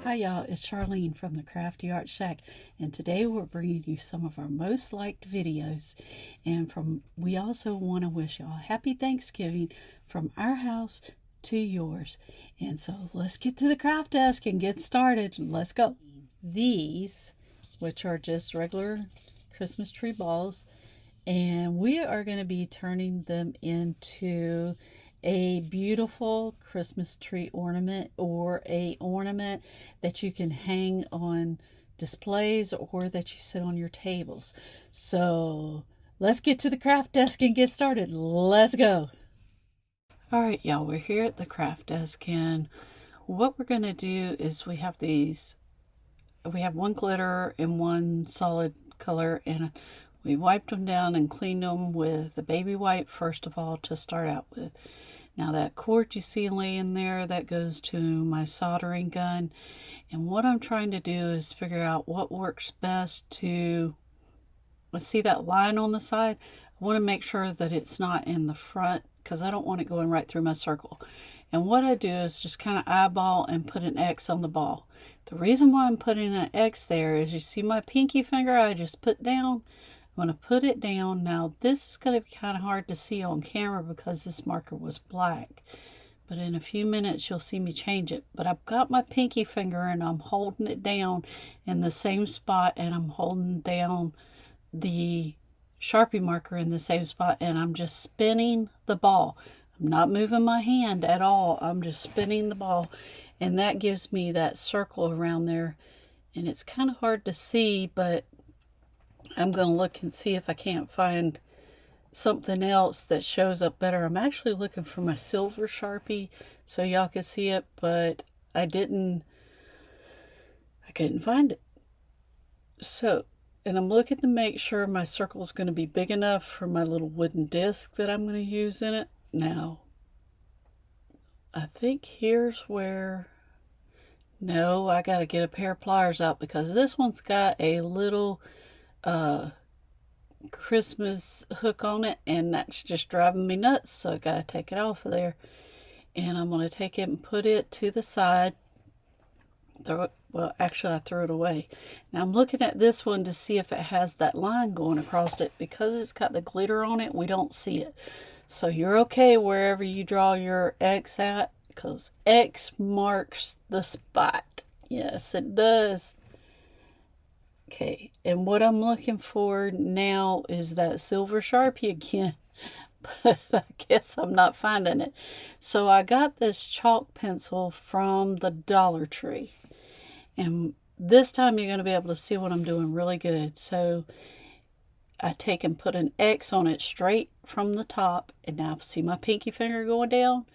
Hi y'all, it's Charlene from the Crafty Art Shack, and today we're bringing you some of our most liked videos. And we also want to wish y'all happy Thanksgiving from our house to yours. And so let's get to the craft desk and get started. Let's go. These, which are just regular Christmas tree balls, and we are going to be turning them into a beautiful Christmas tree ornament, or a ornament that you can hang on displays or that you sit on your tables. So let's get to the craft desk and get started. Let's go. All right, y'all, we're here at the craft desk, and what we're going to do is we have one glitter and one solid color, and we wiped them down and cleaned them with a baby wipe first of all to start out with. Now that cord you see laying there, that goes to my soldering gun. And what I'm trying to do is figure out what works best to, let's see that line on the side. I want to make sure that it's not in the front because I don't want it going right through my circle. And what I do is just kind of eyeball and put an X on the ball. The reason why I'm putting an X there is, you see my pinky finger I just put down? I'm going to put it down. Now this is going to be kind of hard to see on camera because this marker was black, but in a few minutes you'll see me change it. But I've got my pinky finger and I'm holding it down in the same spot, and I'm holding down the Sharpie marker in the same spot, and I'm just spinning the ball. I'm not moving my hand at all. I'm just spinning the ball, and that gives me that circle around there. And it's kind of hard to see, but I'm going to look and see if I can't find something else that shows up better. I'm actually looking for my silver Sharpie so y'all can see it, but I couldn't find it. So, and I'm looking to make sure my circle is going to be big enough for my little wooden disc that I'm going to use in it. Now, I think here's where, no, I got to get a pair of pliers out because this one's got a little Christmas hook on it, and that's just driving me nuts, so I gotta take it off of there. And I'm gonna take it and put it to the side. Throw it, well, actually I threw it away. Now I'm looking at this one to see if it has that line going across it. Because it's got the glitter on it, we don't see it. So you're okay wherever you draw your X at, because X marks the spot. Yes, it does. Okay, and what I'm looking for now is that silver Sharpie again, but I guess I'm not finding it. So I got this chalk pencil from the Dollar Tree, and this time you're going to be able to see what I'm doing really good. So I take and put an X on it straight from the top, and now see my pinky finger going down,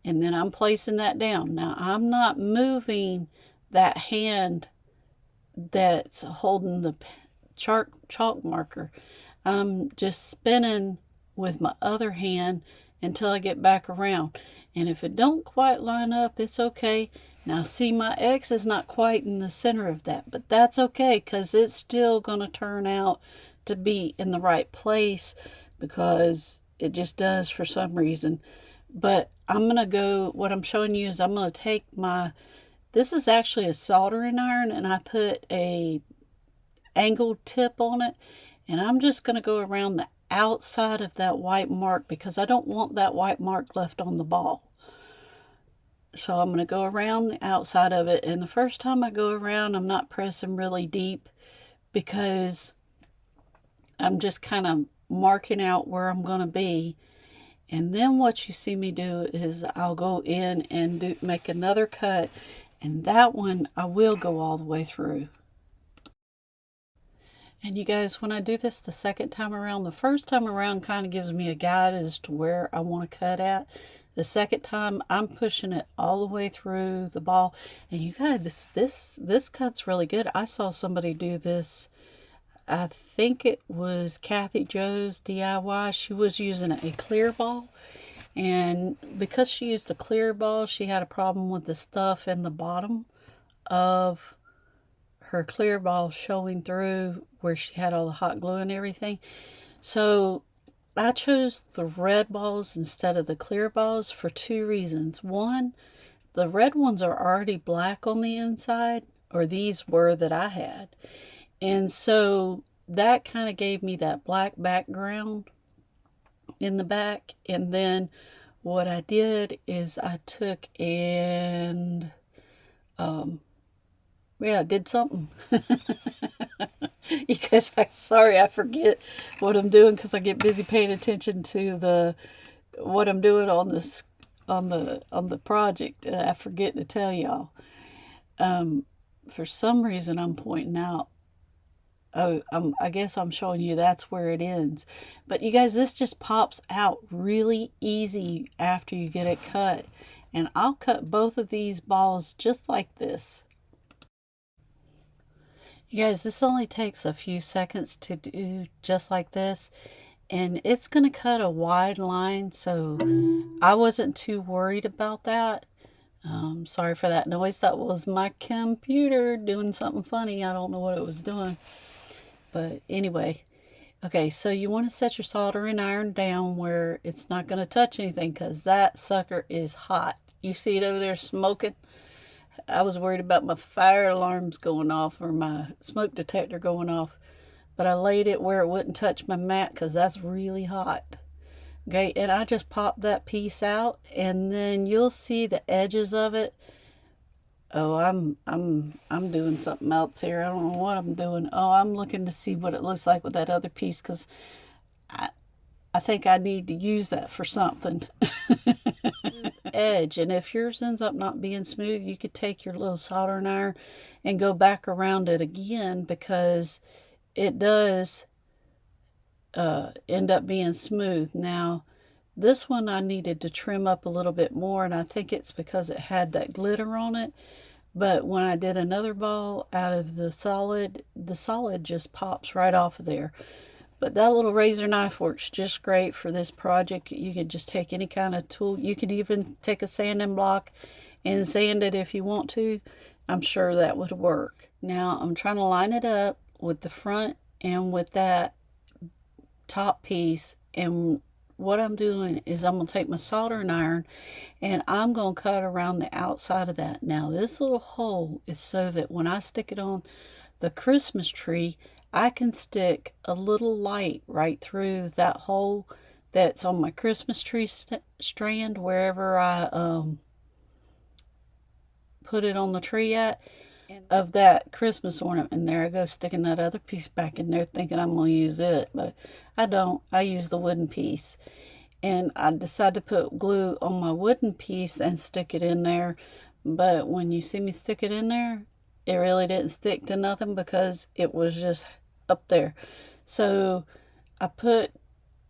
and then I'm placing that down. Now I'm not moving that hand that's holding the chalk marker. I'm just spinning with my other hand until I get back around. And if it don't quite line up, it's okay. Now see, my X is not quite in the center of that, but that's okay because it's still going to turn out to be in the right place because it just does for some reason. But I'm going to go, what I'm showing you is I'm going to take this is actually a soldering iron, and I put a angled tip on it, and I'm just going to go around the outside of that white mark because I don't want that white mark left on the ball. So I'm going to go around the outside of it, and the first time I go around, I'm not pressing really deep because I'm just kind of marking out where I'm going to be. And then what you see me do is I'll go in and make another cut. And that one, I will go all the way through. And you guys, when I do this the second time around, the first time around kind of gives me a guide as to where I want to cut at. The second time, I'm pushing it all the way through the ball. And you guys, this cut's really good. I saw somebody do this. I think it was Kathy Joe's DIY. She was using a clear ball. And because she used a clear ball, she had a problem with the stuff in the bottom of her clear ball showing through where she had all the hot glue and everything. So I chose the red balls instead of the clear balls for two reasons. One, the red ones are already black on the inside, or these were that I had. And so that kind of gave me that black background in the back. And then what I did is I took and yeah, I did something. Because sorry, I forget what I'm doing because I get busy paying attention to what I'm doing on this on the project, and I forget to tell y'all. For some reason, I'm pointing out. Oh, I guess I'm showing you that's where it ends. But you guys, this just pops out really easy after you get it cut. And I'll cut both of these balls just like this. You guys, this only takes a few seconds to do just like this. And it's going to cut a wide line, so I wasn't too worried about that. Sorry for that noise. That was my computer doing something funny. I don't know what it was doing. But anyway, okay, so you want to set your soldering iron down where it's not going to touch anything because that sucker is hot. You see it over there smoking? I was worried about my fire alarms going off or my smoke detector going off. But I laid it where it wouldn't touch my mat because that's really hot. Okay, and I just popped that piece out, and then you'll see the edges of it. Oh, I'm doing something else here. I don't know what I'm doing. Oh, I'm looking to see what it looks like with that other piece because I think I need to use that for something. Edge, and if yours ends up not being smooth, you could take your little soldering iron and go back around it again because it does end up being smooth. Now, this one I needed to trim up a little bit more, and I think it's because it had that glitter on it. But when I did another ball out of the solid just pops right off of there. But that little razor knife works just great for this project. You can just take any kind of tool. You can even take a sanding block and sand it if you want to. I'm sure that would work. Now I'm trying to line it up with the front and with that top piece, and what I'm doing is I'm going to take my soldering iron and I'm going to cut around the outside of that. Now this little hole is so that when I stick it on the Christmas tree, I can stick a little light right through that hole that's on my Christmas tree strand wherever I put it on the tree at, of that Christmas ornament. And there I go, sticking that other piece back in there thinking I'm going to use it, but I don't. I use the wooden piece. And I decided to put glue on my wooden piece and stick it in there, but when you see me stick it in there, it really didn't stick to nothing because it was just up there. So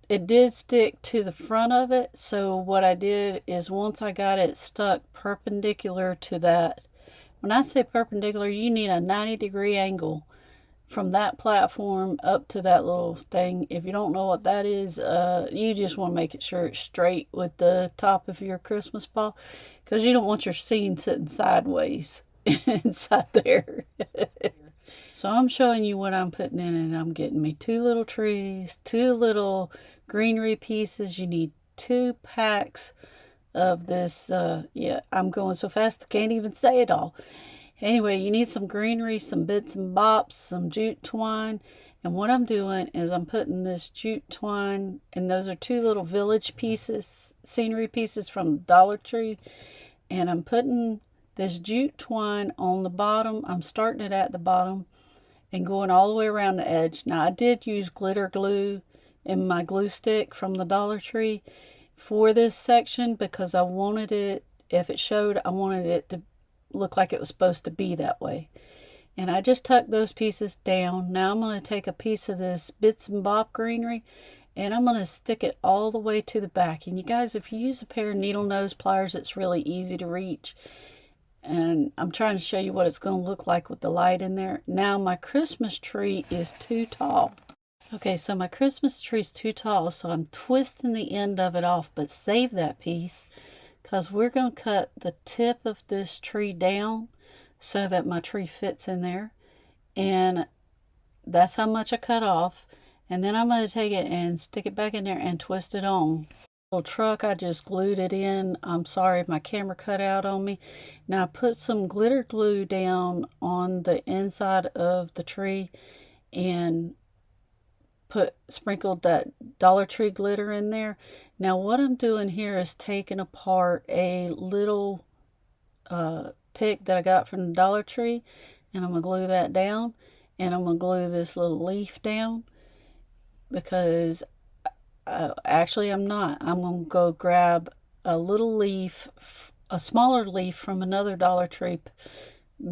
it did stick to the front of it. So what I did is once I got it stuck perpendicular to that, when I say perpendicular, you need a 90-degree angle from that platform up to that little thing. If you don't know what that is, you just want to make it sure it's straight with the top of your Christmas ball because you don't want your scene sitting sideways inside there. So I'm showing you what I'm putting in, and I'm getting me 2 little trees, 2 little greenery pieces. You need 2 packs of this. Yeah, I'm going so fast I can't even say it all. Anyway, you need some greenery, some bits and bops, some jute twine. And what I'm doing is I'm putting this jute twine, and those are 2 little village pieces, scenery pieces from Dollar Tree. And I'm putting this jute twine on the bottom. I'm starting it at the bottom and going all the way around the edge. Now, I did use glitter glue in my glue stick from the Dollar Tree for this section because I wanted it, if it showed, I wanted it to look like it was supposed to be that way. And I just tucked those pieces down. Now I'm going to take a piece of this bits and bop greenery and I'm going to stick it all the way to the back. And you guys, if you use a pair of needle nose pliers, it's really easy to reach. And I'm trying to show you what it's going to look like with the light in there. Now my Christmas tree is too tall. Okay, so my Christmas tree is too tall, so I'm twisting the end of it off, but save that piece because we're going to cut the tip of this tree down so that my tree fits in there. And that's how much I cut off. And then I'm going to take it and stick it back in there and twist it on. little truck. I just glued it in. I'm sorry if my camera cut out on me. Now I put some glitter glue down on the inside of the tree and sprinkled that Dollar Tree glitter in there. Now what I'm doing here is taking apart a little pick that I got from the Dollar Tree, and I'm gonna glue that down, and I'm gonna glue this little leaf down because actually I'm not. I'm gonna go grab a little leaf, a smaller leaf from another Dollar Tree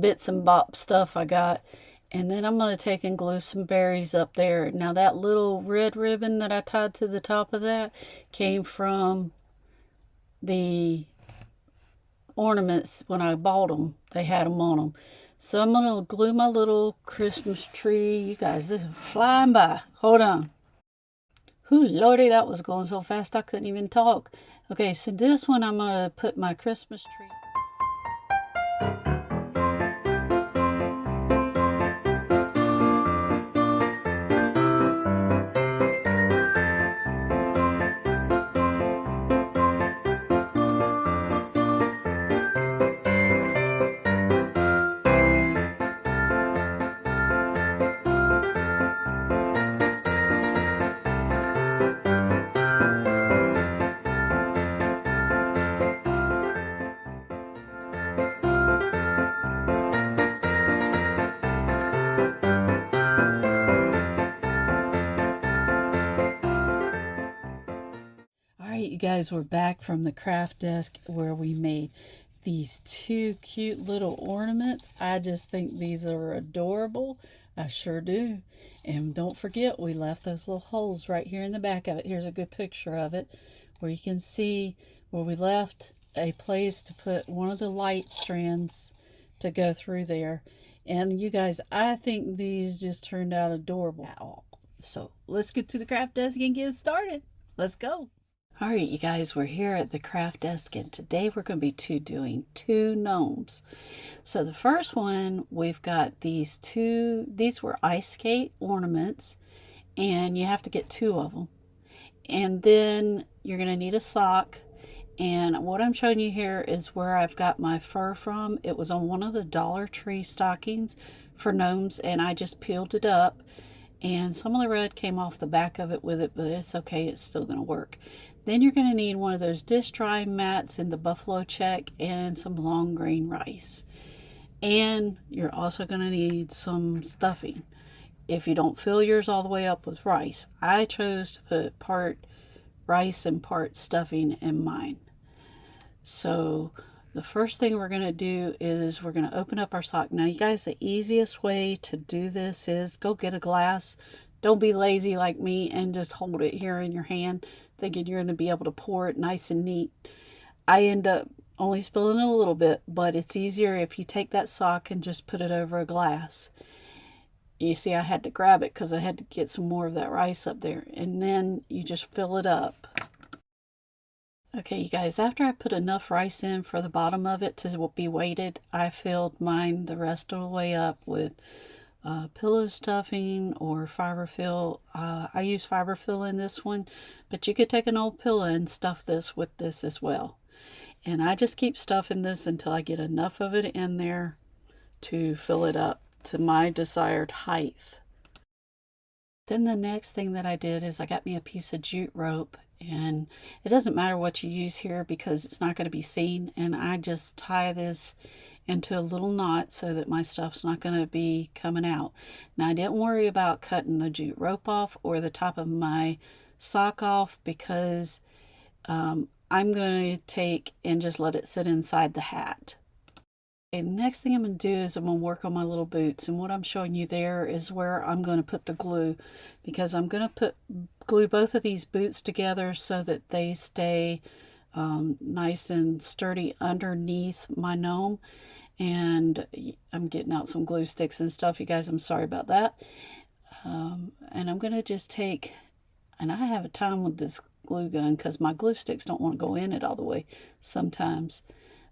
bits and bop stuff I got, and then I'm going to take and glue some berries up there. Now that little red ribbon that I tied to the top of that came from the ornaments when I bought them. They had them on them. So I'm going to glue my little Christmas tree. You guys, this is flying by. Hold on. Whoo, lordy, that was going so fast I couldn't even talk. Okay, so this one I'm going to put my Christmas tree. Alright, you guys, we're back from the craft desk where we made these two cute little ornaments. I just think these are adorable. I sure do. And don't forget, we left those little holes right here in the back of it. Here's a good picture of it where you can see where we left a place to put one of the light strands to go through there. And you guys, I think these just turned out adorable. So let's get to the craft desk and get started. Let's go. All right, you guys, we're here at the craft desk, and today we're going to be doing two gnomes. So the first one, we've got these were ice skate ornaments, and you have to get two of them. And then you're going to need a sock, and what I'm showing you here is where I've got my fur from. It was on one of the Dollar Tree stockings for gnomes, and I just peeled it up, and some of the red came off the back of it with it, but it's okay, it's still going to work. Then you're going to need one of those dish dry mats in the buffalo check and some long grain rice. And you're also going to need some stuffing. If you don't fill yours all the way up with rice, I chose to put part rice and part stuffing in mine. So the first thing we're going to do is we're going to open up our sock. Now, you guys, the easiest way to do this is go get a glass. Don't be lazy like me and just hold it here in your hand thinking you're going to be able to pour it nice and neat. I end up only spilling a little bit, but it's easier if you take that sock and just put it over a glass. You see, I had to grab it because I had to get some more of that rice up there, and then you just fill it up. Okay, you guys, after I put enough rice in for the bottom of it to be weighted, I filled mine the rest of the way up with pillow stuffing or fiber fill. I use fiber fill in this one, but you could take an old pillow and stuff this with this as well. And I just keep stuffing this until I get enough of it in there to fill it up to my desired height. Then the next thing that I did is I got me a piece of jute rope, and it doesn't matter what you use here because it's not going to be seen, and I just tie this into a little knot so that my stuff's not going to be coming out. Now, I didn't worry about cutting the jute rope off or the top of my sock off because I'm going to take and just let it sit inside the hat. And the next thing I'm going to do is I'm going to work on my little boots, and what I'm showing you there is where I'm going to put the glue, because I'm going to glue both of these boots together so that they stay nice and sturdy underneath my gnome. And I'm getting out some glue sticks and stuff, you guys, I'm sorry about that. And I'm going to just take, and I have a time with this glue gun because my glue sticks don't want to go in it all the way sometimes.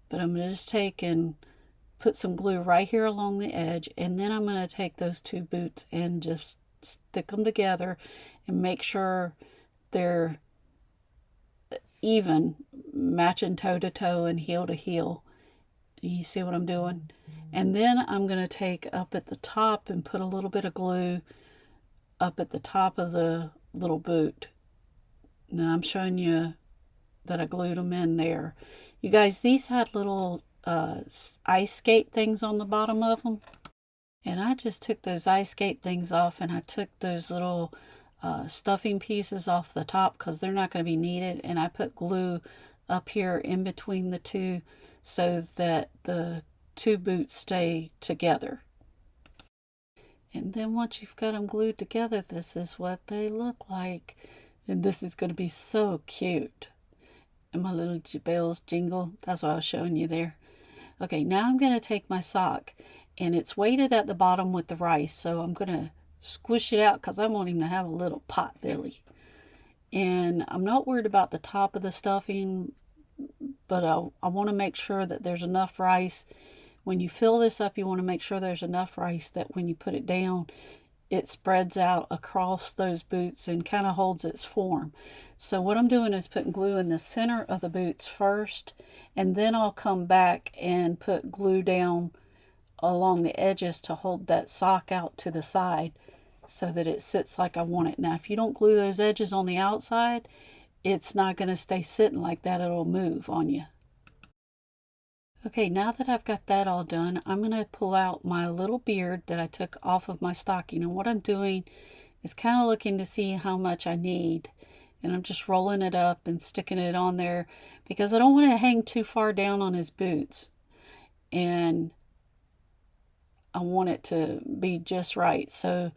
But I'm going to just take and put some glue right here along the edge, and then I'm going to take those two boots and just stick them together and make sure they're even, matching toe to toe and heel to heel. You see what I'm doing? And then I'm going to take up at the top and put a little bit of glue up at the top of the little boot. Now I'm showing you that I glued them in there. You guys, these had little ice skate things on the bottom of them. And I just took those ice skate things off, and I took those little stuffing pieces off the top because they're not going to be needed. And I put glue up here in between the two so that the two boots stay together. And then once you've got them glued together, this is what they look like. And this is going to be so cute. And my little bells jingle. That's what I was showing you there. Okay, now I'm going to take my sock, and it's weighted at the bottom with the rice. So I'm going to squish it out because I want him to have a little pot belly. And I'm not worried about the top of the stuffing, but I want to make sure that there's enough rice. When you fill this up, you want to make sure there's enough rice that when you put it down, it spreads out across those boots and kind of holds its form. So what I'm doing is putting glue in the center of the boots first, and then I'll come back and put glue down along the edges to hold that sock out to the side so that it sits like I want it. Now, if you don't glue those edges on the outside, it's not going to stay sitting like that. It'll move on you. Okay, now that I've got that all done, I'm going to pull out my little beard that I took off of my stocking. And what I'm doing is kind of looking to see how much I need. And I'm just rolling it up and sticking it on there because I don't want to hang too far down on his boots. And I want it to be just right. So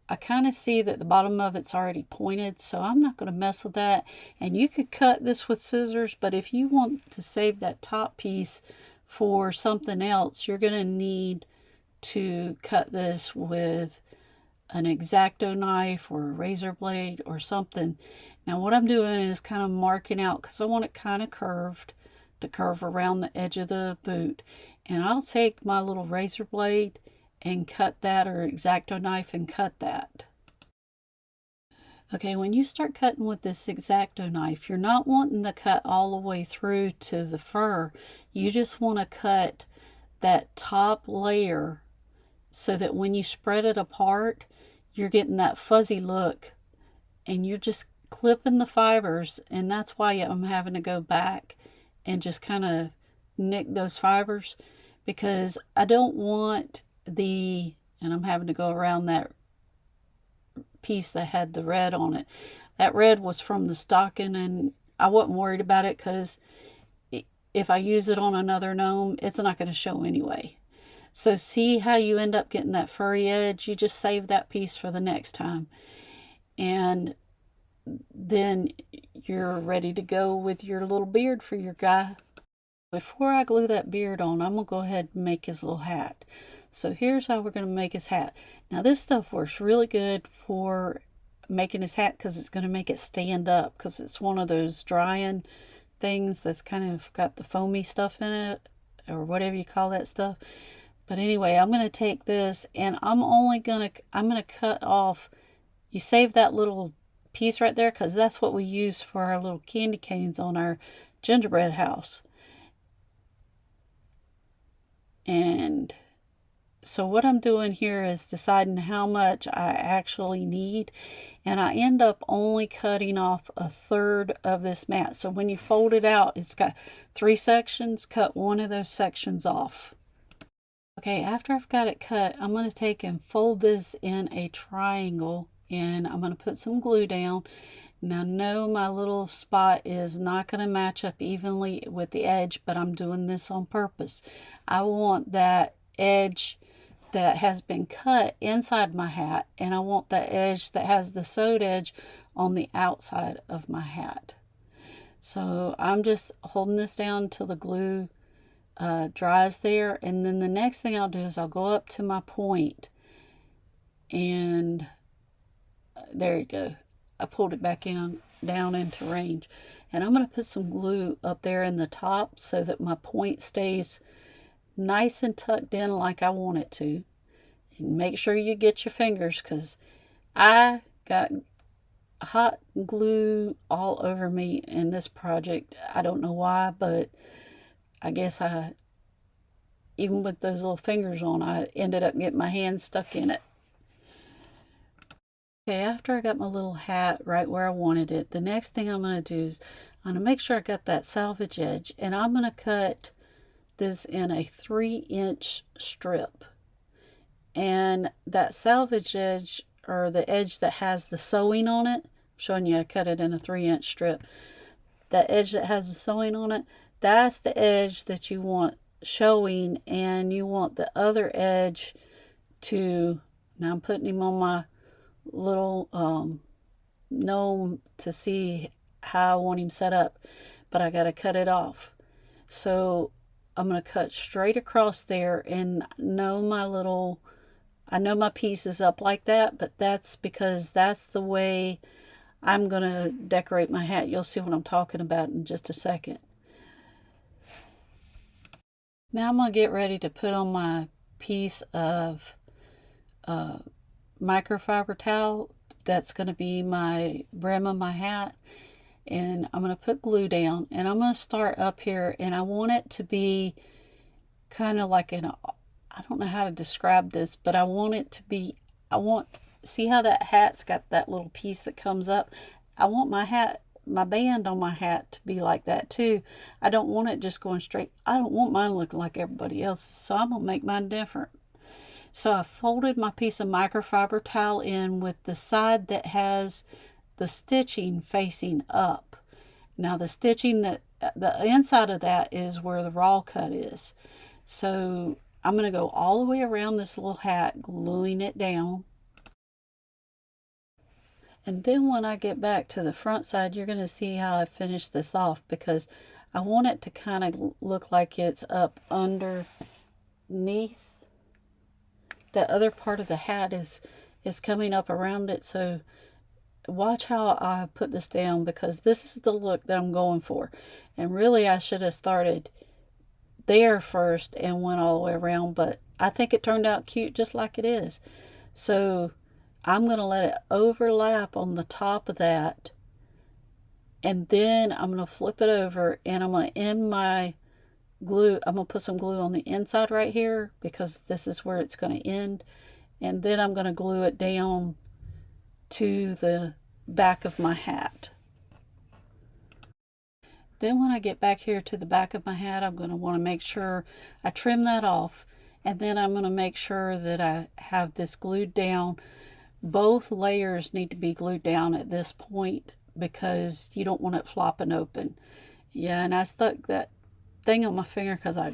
I kind of see that the bottom of it's already pointed, so I'm not going to mess with that. And you could cut this with scissors, but if you want to save that top piece for something else, you're going to need to cut this with an X-Acto knife or a razor blade or something. Now what I'm doing is kind of marking out because I want it kind of curved to curve around the edge of the boot. And I'll take my little razor blade and cut that, or X-Acto knife and cut that. Okay, when you start cutting with this X-Acto knife, you're not wanting to cut all the way through to the fur. You just want to cut that top layer so that when you spread it apart, you're getting that fuzzy look, and you're just clipping the fibers. And that's why I'm having to go back and just kind of nick those fibers, because I don't want and I'm having to go around that piece that had the red on it. That red was from the stocking, and I wasn't worried about it because if I use it on another gnome, it's not going to show anyway. So see how you end up getting that furry edge? You just save that piece for the next time. And then you're ready to go with your little beard for your guy. Before I glue that beard on, I'm going to go ahead and make his little hat. So here's how we're going to make his hat. Now this stuff works really good for making his hat because it's going to make it stand up, because it's one of those drying things that's kind of got the foamy stuff in it, or whatever you call that stuff. But anyway, I'm going to take this, and I'm going to cut off. You save that little piece right there because that's what we use for our little candy canes on our gingerbread house. And so what I'm doing here is deciding how much I actually need, and I end up only cutting off a third of this mat. So when you fold it out, it's got 3 sections. Cut one of those sections off. Okay, after I've got it cut, I'm going to take and fold this in a triangle, and I'm going to put some glue down. Now, no, my little spot is not going to match up evenly with the edge, but I'm doing this on purpose. I want that edge that has been cut inside my hat, and I want the edge that has the sewed edge on the outside of my hat. So I'm just holding this down till the glue dries there, and then the next thing I'll do is I'll go up to my point, and there you go. I pulled it back down into range, and I'm going to put some glue up there in the top so that my point stays nice and tucked in like I want it to. And make sure you get your fingers, because I got hot glue all over me in this project. I don't know why, but I guess even with those little fingers on, I ended up getting my hand stuck in it. Okay, after I got my little hat right where I wanted it, the next thing I'm going to do is I'm going to make sure I got that salvage edge, and I'm going to cut this in a 3-inch strip. And that salvage edge, or the edge that has the sewing on it, I'm showing you I cut it in a 3-inch strip. That edge that has the sewing on it, that's the edge that you want showing, and you want the other edge to, now I'm putting him on my little gnome to see how I want him set up, but I got to cut it off. So I'm going to cut straight across there, and I know my piece is up like that, but that's because that's the way I'm going to decorate my hat. You'll see what I'm talking about in just a second. Now I'm going to get ready to put on my piece of microfiber towel. That's going to be my brim of my hat. And I'm going to put glue down, and I'm going to start up here, and I want it to be kind of like I don't know how to describe this, but I want it to be, see how that hat's got that little piece that comes up? I want my band on my hat to be like that too. I don't want it just going straight. I don't want mine looking like everybody else's, so I'm going to make mine different. So I folded my piece of microfiber towel in with the side that has the stitching facing up. Now the stitching, the inside of that is where the raw cut is. So I'm going to go all the way around this little hat, gluing it down. And then when I get back to the front side, you're going to see how I finish this off, because I want it to kind of look like it's up underneath. The other part of the hat is coming up around it. So watch how I put this down, because this is the look that I'm going for. And really I should have started there first and went all the way around, but I think it turned out cute just like it is. So I'm going to let it overlap on the top of that, and then I'm going to flip it over, and I'm going to end my glue. I'm going to put some glue on the inside right here, because this is where it's going to end, and then I'm going to glue it down to the back of my hat. Then when I get back here to the back of my hat, I'm going to want to make sure I trim that off, and then I'm going to make sure that I have this glued down. Both layers need to be glued down at this point, because you don't want it flopping open. Yeah, and I stuck that thing on my finger because I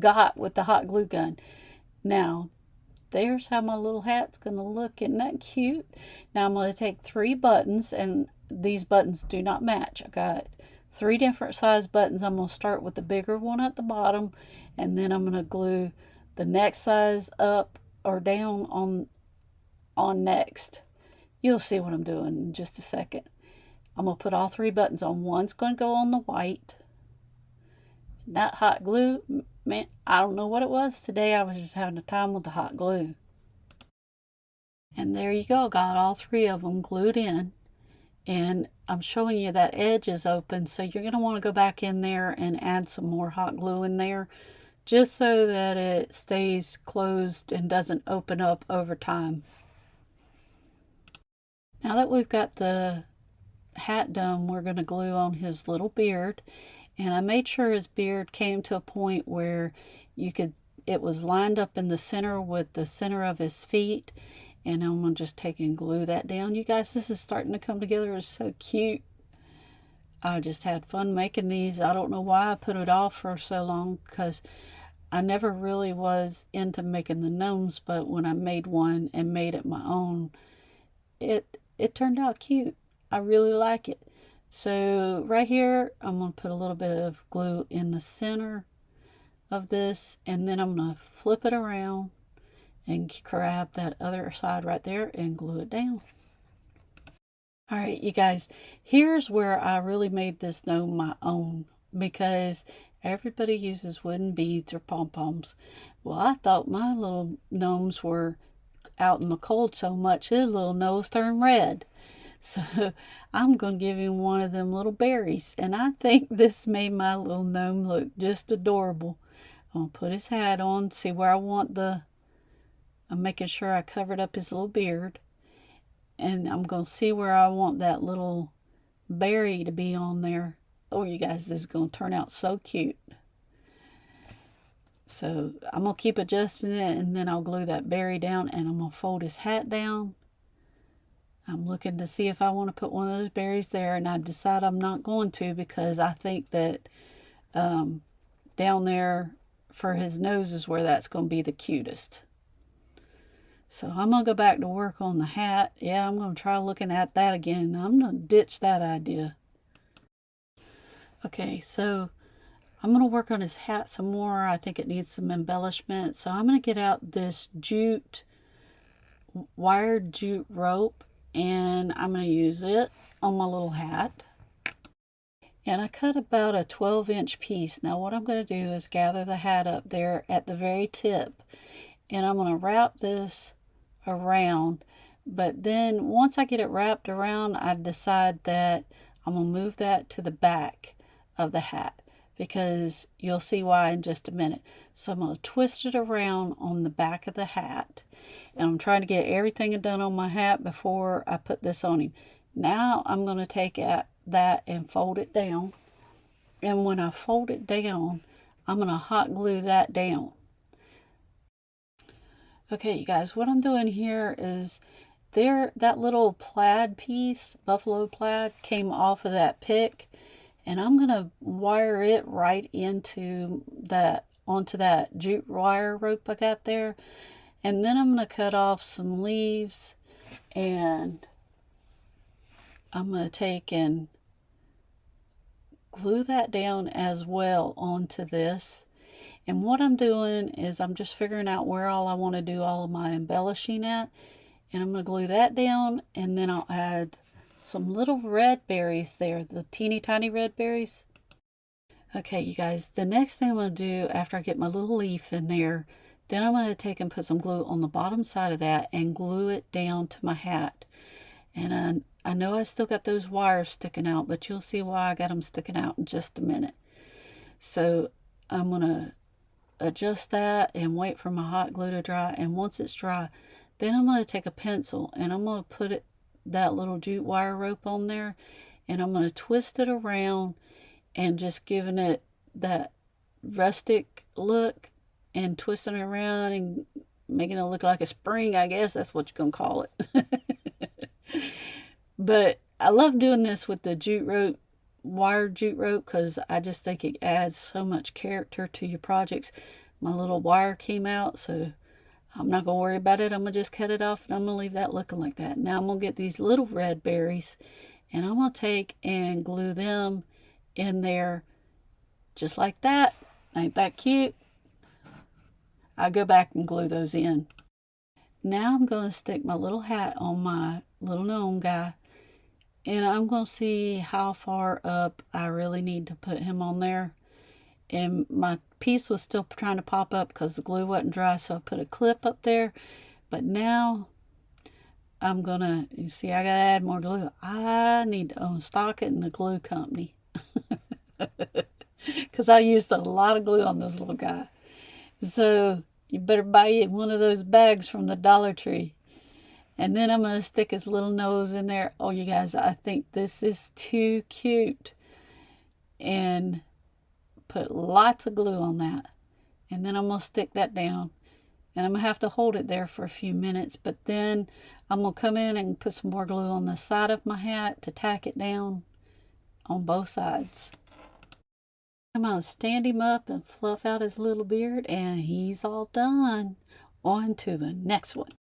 got with the hot glue gun. Now there's how my little hat's gonna look. Isn't that cute? Now I'm going to take 3 buttons, and these buttons do not match. I got 3 different size buttons. I'm going to start with the bigger one at the bottom, and then I'm going to glue the next size up or down on next. You'll see what I'm doing in just a second. I'm going to put all 3 buttons on. One's going to go on the white. And that hot glue, man, I don't know what it was today. I was just having a time with the hot glue. And there you go. Got all 3 of them glued in. And I'm showing you that edge is open, so you're going to want to go back in there and add some more hot glue in there, just so that it stays closed and doesn't open up over time. Now that we've got the hat done, we're going to glue on his little beard. And I made sure his beard came to a point where it was lined up in the center with the center of his feet. And I'm going to just take and glue that down. You guys, this is starting to come together. It's so cute. I just had fun making these. I don't know why I put it off for so long, because I never really was into making the gnomes, but when I made one and made it my own, it turned out cute. I really like it. So right here, I'm going to put a little bit of glue in the center of this, and then I'm going to flip it around and grab that other side right there and glue it down. All right, you guys, here's where I really made this gnome my own, because everybody uses wooden beads or pom-poms. Well, I thought my little gnomes were out in the cold so much, his little nose turned red. So I'm going to give him one of them little berries. And I think this made my little gnome look just adorable. I'm going to put his hat on, see where I want I'm making sure I covered up his little beard. And I'm going to see where I want that little berry to be on there. Oh, you guys, this is going to turn out so cute. So I'm going to keep adjusting it, and then I'll glue that berry down, and I'm going to fold his hat down. I'm looking to see if I want to put one of those berries there, and I decide I'm not going to, because I think that down there for his nose is where that's going to be the cutest. So I'm going to go back to work on the hat. Yeah, I'm going to try looking at that again. I'm going to ditch that idea. Okay, so I'm going to work on his hat some more. I think it needs some embellishment. So I'm going to get out this wired jute rope, and I'm going to use it on my little hat. And I cut about a 12-inch piece. Now what I'm going to do is gather the hat up there at the very tip, and I'm going to wrap this around. But then once I get it wrapped around, I decide that I'm going to move that to the back of the hat, because you'll see why in just a minute. So I'm going to twist it around on the back of the hat, and I'm trying to get everything done on my hat before I put this on him. Now I'm going to take that and fold it down, and when I fold it down, I'm going to hot glue that down. Okay, you guys, what I'm doing here is that little plaid piece, buffalo plaid, came off of that pick, and I'm going to wire it right onto that jute wire rope I got there. And then I'm going to cut off some leaves, and I'm going to take and glue that down as well onto this. And what I'm doing is I'm just figuring out where all I want to do all of my embellishing at. And I'm going to glue that down, and then I'll add some little red berries there, the teeny tiny red berries. Okay, you guys, the next thing I'm going to do after I get my little leaf in there, then I'm going to take and put some glue on the bottom side of that and glue it down to my hat. And I know I still got those wires sticking out, but you'll see why I got them sticking out in just a minute. So I'm going to adjust that and wait for my hot glue to dry. And once it's dry, then I'm going to take a pencil and I'm going to put that little jute wire rope on there, and I'm going to twist it around and just giving it that rustic look and twisting it around and making it look like a spring. I guess that's what you're going to call it. But I love doing this with the jute rope, wired jute rope, because I just think it adds so much character to your projects. My little wire came out, so I'm not going to worry about it. I'm going to just cut it off, and I'm going to leave that looking like that. Now I'm going to get these little red berries, and I'm going to take and glue them in there just like that. Ain't that cute? I'll go back and glue those in. Now I'm going to stick my little hat on my little gnome guy, and I'm going to see how far up I really need to put him on there. And my piece was still trying to pop up because the glue wasn't dry, so I put a clip up there. But now I'm gonna, you see, I gotta add more glue. I need to own stock in the glue company, because I used a lot of glue on this little guy. So you better buy one of those bags from the Dollar Tree. And then I'm gonna stick his little nose in there. Oh, you guys, I think this is too cute. And put lots of glue on that, and then I'm going to stick that down, and I'm going to have to hold it there for a few minutes, but then I'm going to come in and put some more glue on the side of my hat to tack it down on both sides. I'm going to stand him up and fluff out his little beard, and he's all done. On to the next one.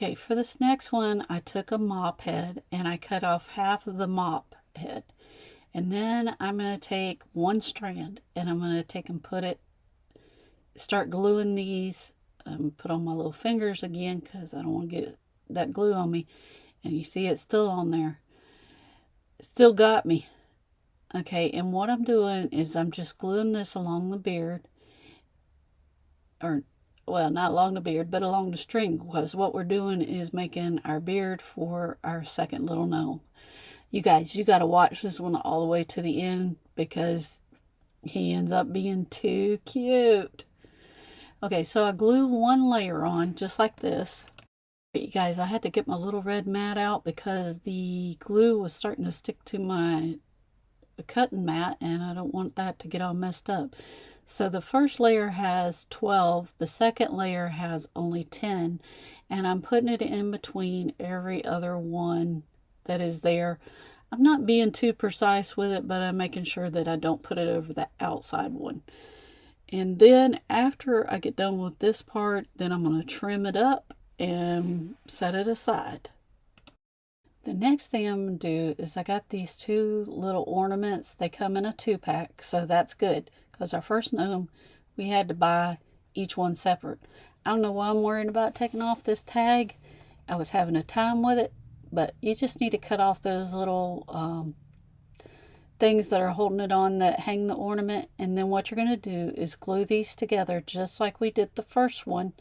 Okay, for this next one, I took a mop head and I cut off half of the mop head. And then I'm going to take one strand, and I'm going to take and start gluing these, put on my little fingers again because I don't want to get that glue on me. And you see it's still on there. It still got me. Okay, and what I'm doing is I'm just gluing this along the beard, or well, not along the beard, but along the string, because what we're doing is making our beard for our second little gnome. You guys, you got to watch this one all the way to the end because he ends up being too cute. Okay, so I glue one layer on just like this. But you guys, I had to get my little red mat out because the glue was starting to stick to my cutting mat and I don't want that to get all messed up. So the first layer has 12, the second layer has only 10, and I'm putting it in between every other one that is there. I'm not being too precise with it, but I'm making sure that I don't put it over the outside one. And then after I get done with this part, then I'm going to trim it up and set it aside. The next thing I'm going to do is I got these two little ornaments. They come in a 2-pack, so that's good. Because our first gnome, we had to buy each one separate. I don't know why I'm worrying about taking off this tag. I was having a time with it, but you just need to cut off those little things that are holding it on that hang the ornament. And then what you're going to do is glue these together just like we did the first one.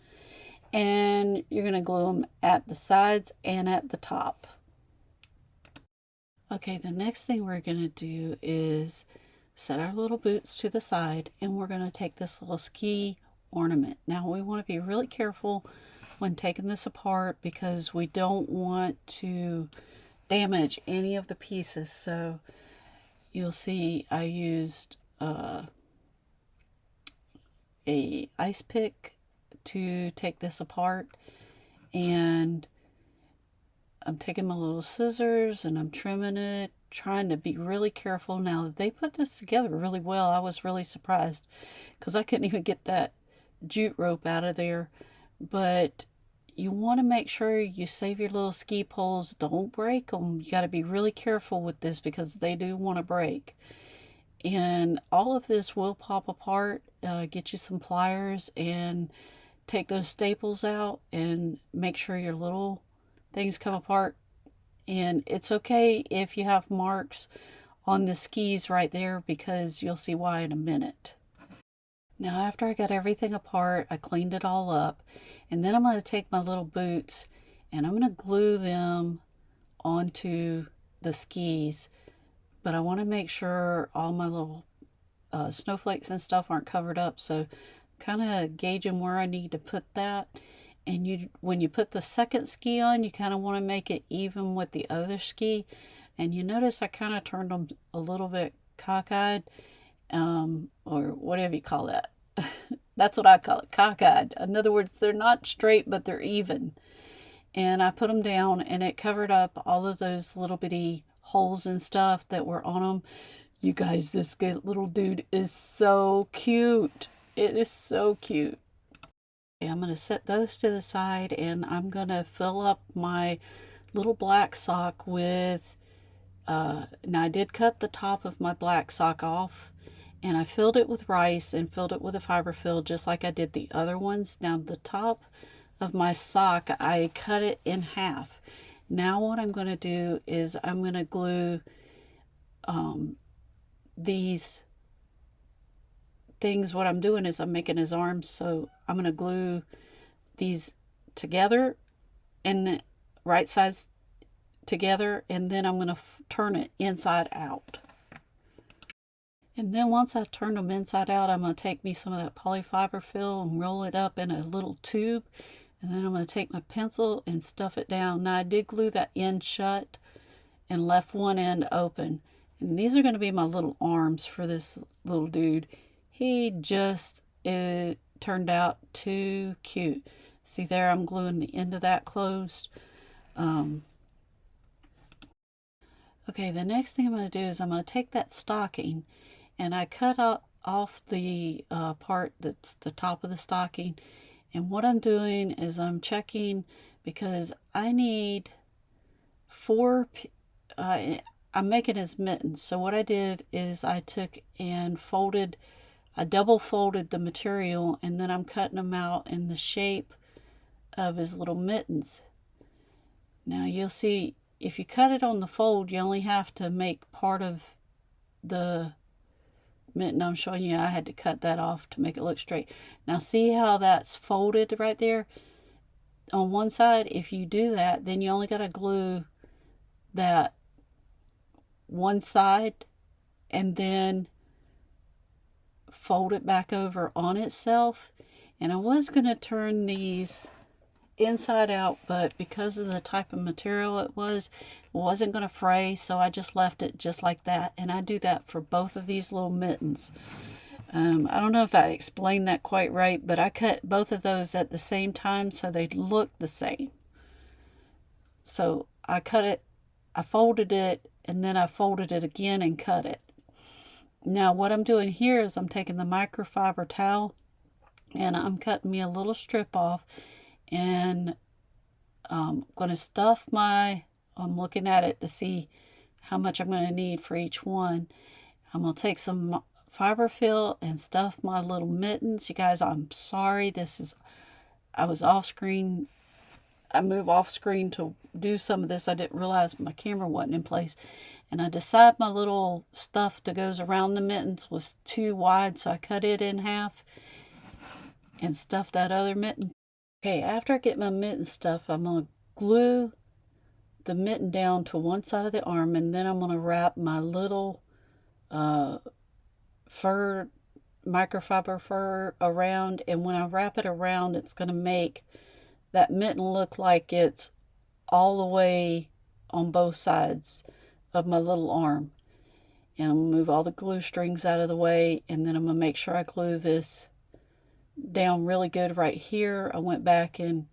And you're going to glue them at the sides and at the top. Okay, the next thing we're going to do is set our little boots to the side, and we're going to take this little ski ornament. Now we want to be really careful when taking this apart because we don't want to damage any of the pieces. So you'll see I used a ice pick to take this apart, and I'm taking my little scissors and I'm trimming it, trying to be really careful. Now, they put this together really well. I was really surprised because I couldn't even get that jute rope out of there. But you want to make sure you save your little ski poles. Don't break them. You got to be really careful with this because they do want to break. And all of this will pop apart. Get you some pliers and take those staples out and make sure your little things come apart. And it's okay if you have marks on the skis right there because you'll see why in a minute. Now after I got everything apart, I cleaned it all up, and then I'm going to take my little boots and I'm going to glue them onto the skis. But I want to make sure all my little snowflakes and stuff aren't covered up, so kind of gauging where I need to put that. And when you put the second ski on, you kind of want to make it even with the other ski. And you notice I kind of turned them a little bit cockeyed, or whatever you call that. That's what I call it, cockeyed. In other words, they're not straight, but they're even. And I put them down, and it covered up all of those little bitty holes and stuff that were on them. You guys, this little dude is so cute. It is so cute. I'm going to set those to the side, and I'm going to fill up my little black sock with, now I did cut the top of my black sock off, and I filled it with rice and filled it with a fiber fill just like I did the other ones. Now the top of my sock, I cut it in half. Now what I'm going to do is I'm going to glue these things. What I'm doing is I'm making his arms, so I'm going to glue these together and right sides together, and then I'm going to turn it inside out. And then once I turn them inside out, I'm going to take me some of that polyfiber fill and roll it up in a little tube, and then I'm going to take my pencil and stuff it down. Now I did glue that end shut and left one end open, and these are going to be my little arms for this little dude. He just, it turned out too cute. See there, I'm gluing the end of that closed. Okay, the next thing I'm going to do is I'm going to take that stocking, and I cut off the part that's the top of the stocking. And what I'm doing is I'm checking because I need 4, I'm making his mittens. So what I did is I took and I double folded the material, and then I'm cutting them out in the shape of his little mittens. Now you'll see if you cut it on the fold, you only have to make part of the mitten I'm showing you, I had to cut that off to make it look straight. Now see how that's folded right there on one side? If you do that, then you only got to glue that one side and then fold it back over on itself. And I was going to turn these inside out, but because of the type of material it wasn't going to fray, so I just left it just like that. And I do that for both of these little mittens. I don't know if I explained that quite right, but I cut both of those at the same time so they look the same. So I cut it, I folded it, and then I folded it again and cut it. Now what I'm doing here is I'm taking the microfiber towel and I'm cutting me a little strip off, and I'm going to stuff I'm looking at it to see how much I'm going to need for each one. I'm going to take some fiber fill and stuff my little mittens. You guys, I'm sorry, I was off screen. I moved off screen to do some of this. I didn't realize my camera wasn't in place. And I decided my little stuff that goes around the mittens was too wide, so I cut it in half and stuffed that other mitten. Okay, after I get my mitten stuff, I'm going to glue the mitten down to one side of the arm, and then I'm going to wrap my little microfiber fur around. And when I wrap it around, it's going to make that mitten look like it's all the way on both sides of my little arm. And I'm going to move all the glue strings out of the way, and then I'm going to make sure I glue this down really good right here. I went back and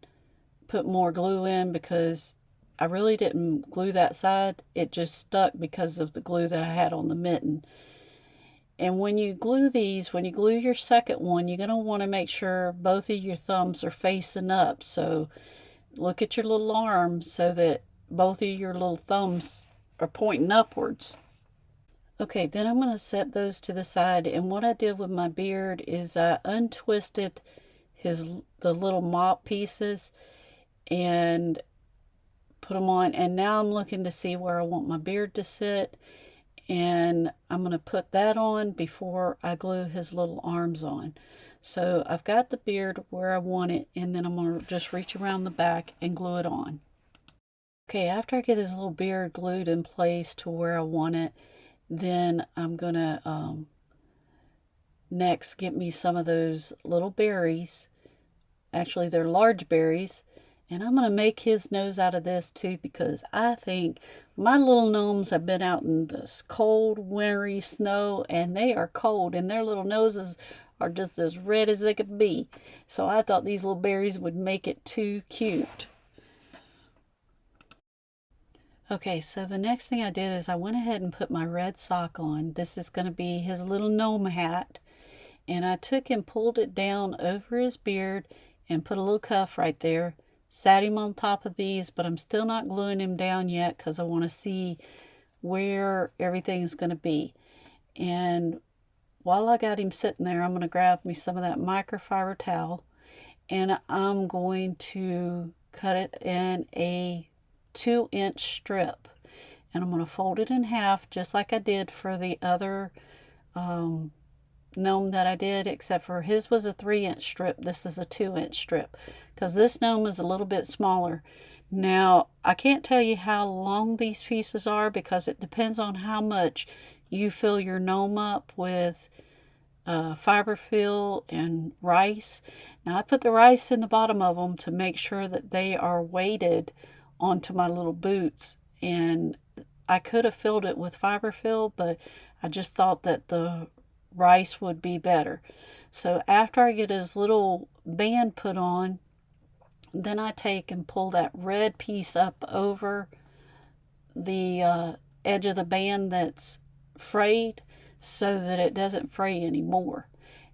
put more glue in because I really didn't glue that side. It just stuck because of the glue that I had on the mitten. And when you glue these, when you glue your second one, you're going to want to make sure both of your thumbs are facing up. So look at your little arm so that both of your little thumbs are pointing upwards. Okay, then I'm going to set those to the side. And what I did with my beard is I untwisted the little mop pieces and put them on. And now I'm looking to see where I want my beard to sit. And I'm going to put that on before I glue his little arms on. So I've got the beard where I want it, and then I'm going to just reach around the back and glue it on. Okay, after I get his little beard glued in place to where I want it, then I'm going to next get me some of those little berries. Actually, they're large berries. And I'm going to make his nose out of this too, because I think my little gnomes have been out in this cold, wintry snow, and they are cold, and their little noses are just as red as they could be. So I thought these little berries would make it too cute. Okay, so the next thing I did is I went ahead and put my red sock on. This is going to be his little gnome hat. And I took and pulled it down over his beard and put a little cuff right there. Sat him on top of these, but I'm still not gluing him down yet because I want to see where everything's going to be. And while I got him sitting there, I'm going to grab me some of that microfiber towel, and I'm going to cut it in a 2-inch strip. And I'm going to fold it in half just like I did for the other gnome that I did, except for his was a 3-inch strip. This is a 2-inch strip because this gnome is a little bit smaller. Now, I can't tell you how long these pieces are because it depends on how much you fill your gnome up with fiber fill and rice. Now, I put the rice in the bottom of them to make sure that they are weighted onto my little boots. And I could have filled it with fiber fill, but I just thought that the rice would be better. So after I get his little band put on, then I take and pull that red piece up over the edge of the band that's frayed so that it doesn't fray anymore.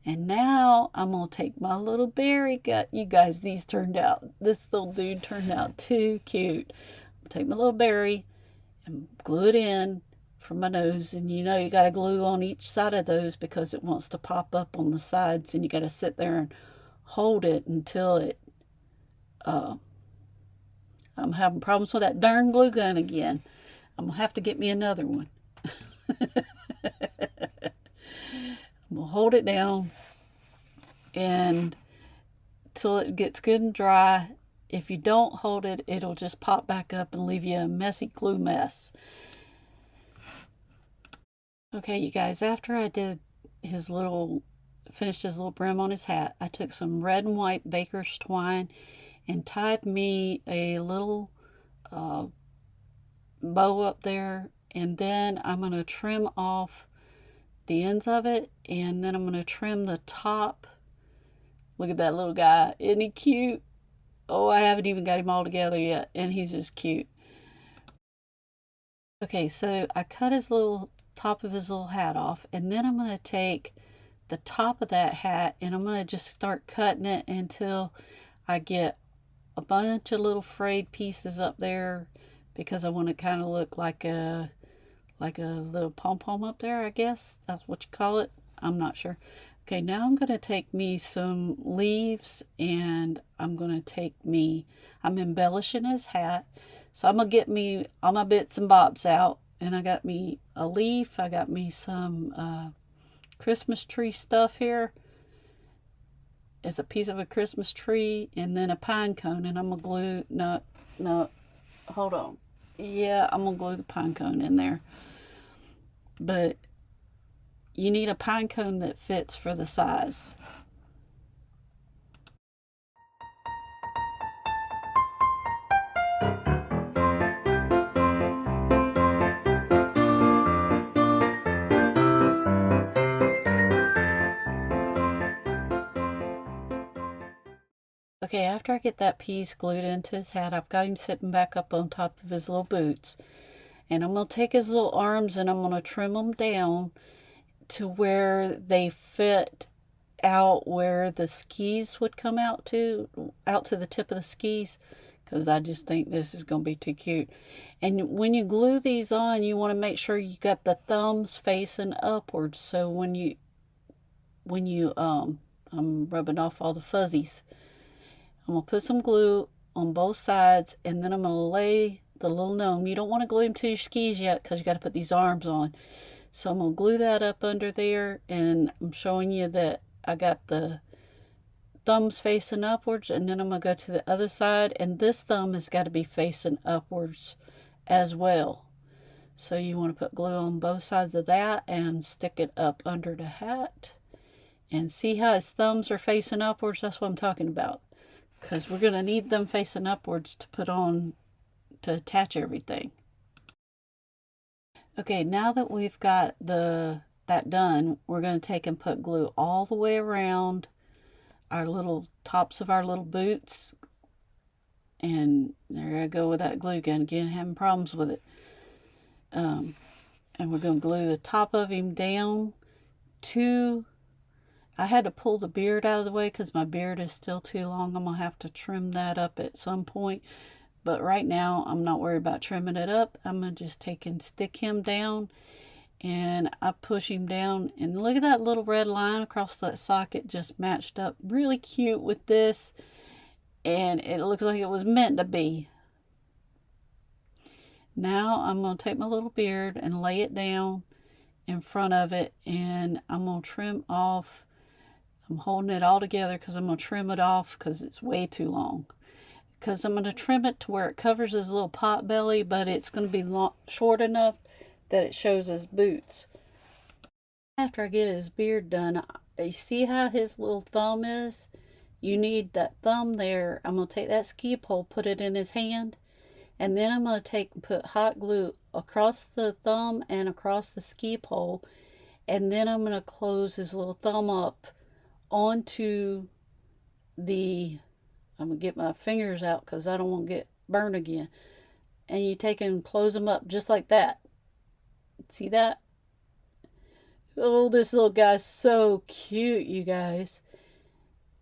And now I'm going to take my little berry gut. You guys, this little dude turned out too cute. I'm going to take my little berry and glue it in for my nose. And you know you got to glue on each side of those because it wants to pop up on the sides. And you got to sit there and hold it until it... I'm having problems with that darn glue gun again. I'm going to have to get me another one. hold it down and till it gets good and dry. If you don't hold it, it'll just pop back up and leave you a messy glue mess. Okay, you guys, after I did finished his little brim on his hat, I took some red and white baker's twine and tied me a little bow up there, and then I'm going to trim off the ends of it, and then I'm going to trim the top. Look at that little guy. Isn't he cute? Oh, I haven't even got him all together yet, and he's just cute. Okay, so I cut his little top of his little hat off, and then I'm going to take the top of that hat and I'm going to just start cutting it until I get a bunch of little frayed pieces up there, because I want to kind of look like a little pom-pom up there, I guess that's what you call it. I'm not sure. Okay, now I'm going to take me some leaves, and I'm embellishing his hat. So I'm going to get me all my bits and bobs out, and I got me a leaf, I got me some Christmas tree stuff here. It's a piece of a Christmas tree, and then a pine cone, and I'm going to glue, no, hold on. Yeah, I'm going to glue the pine cone in there. But you need a pine cone that fits for the size. Okay, after I get that piece glued into his hat, I've got him sitting back up on top of his little boots. And I'm going to take his little arms and I'm going to trim them down to where they fit out where the skis would come out to the tip of the skis, because I just think this is going to be too cute. And when you glue these on, you want to make sure you got the thumbs facing upwards. So when you I'm rubbing off all the fuzzies. I'm going to put some glue on both sides, and then I'm going to lay the little gnome. You don't want to glue him to your skis yet, because you got to put these arms on. So I'm going to glue that up under there, and I'm showing you that I got the thumbs facing upwards, and then I'm going to go to the other side, and this thumb has got to be facing upwards as well. So you want to put glue on both sides of that and stick it up under the hat. And see how his thumbs are facing upwards? That's what I'm talking about, because we're going to need them facing upwards to put on, to attach everything. Okay, now that we've got that done, we're going to take and put glue all the way around our little tops of our little boots. And there I go with that glue gun again, having problems with it. And we're going to glue the top of him down to, I had to pull the beard out of the way because my beard is still too long. I'm going to have to trim that up at some point. But right now, I'm not worried about trimming it up. I'm going to just take and stick him down. And I push him down. And look at that little red line across that socket, just matched up really cute with this. And it looks like it was meant to be. Now I'm going to take my little beard and lay it down in front of it. And I'm going to trim off. I'm holding it all together because I'm going to trim it off because it's way too long. Because I'm going to trim it to where it covers his little pot belly, but it's going to be short enough that it shows his boots. After I get his beard done, you see how his little thumb is? You need that thumb there. I'm going to take that ski pole, put it in his hand, and then I'm going to take and put hot glue across the thumb and across the ski pole, and then I'm going to close his little thumb up onto the, I'm going to get my fingers out because I don't want to get burned again. And you take and close them up just like that. See that? Oh, this little guy's so cute, you guys.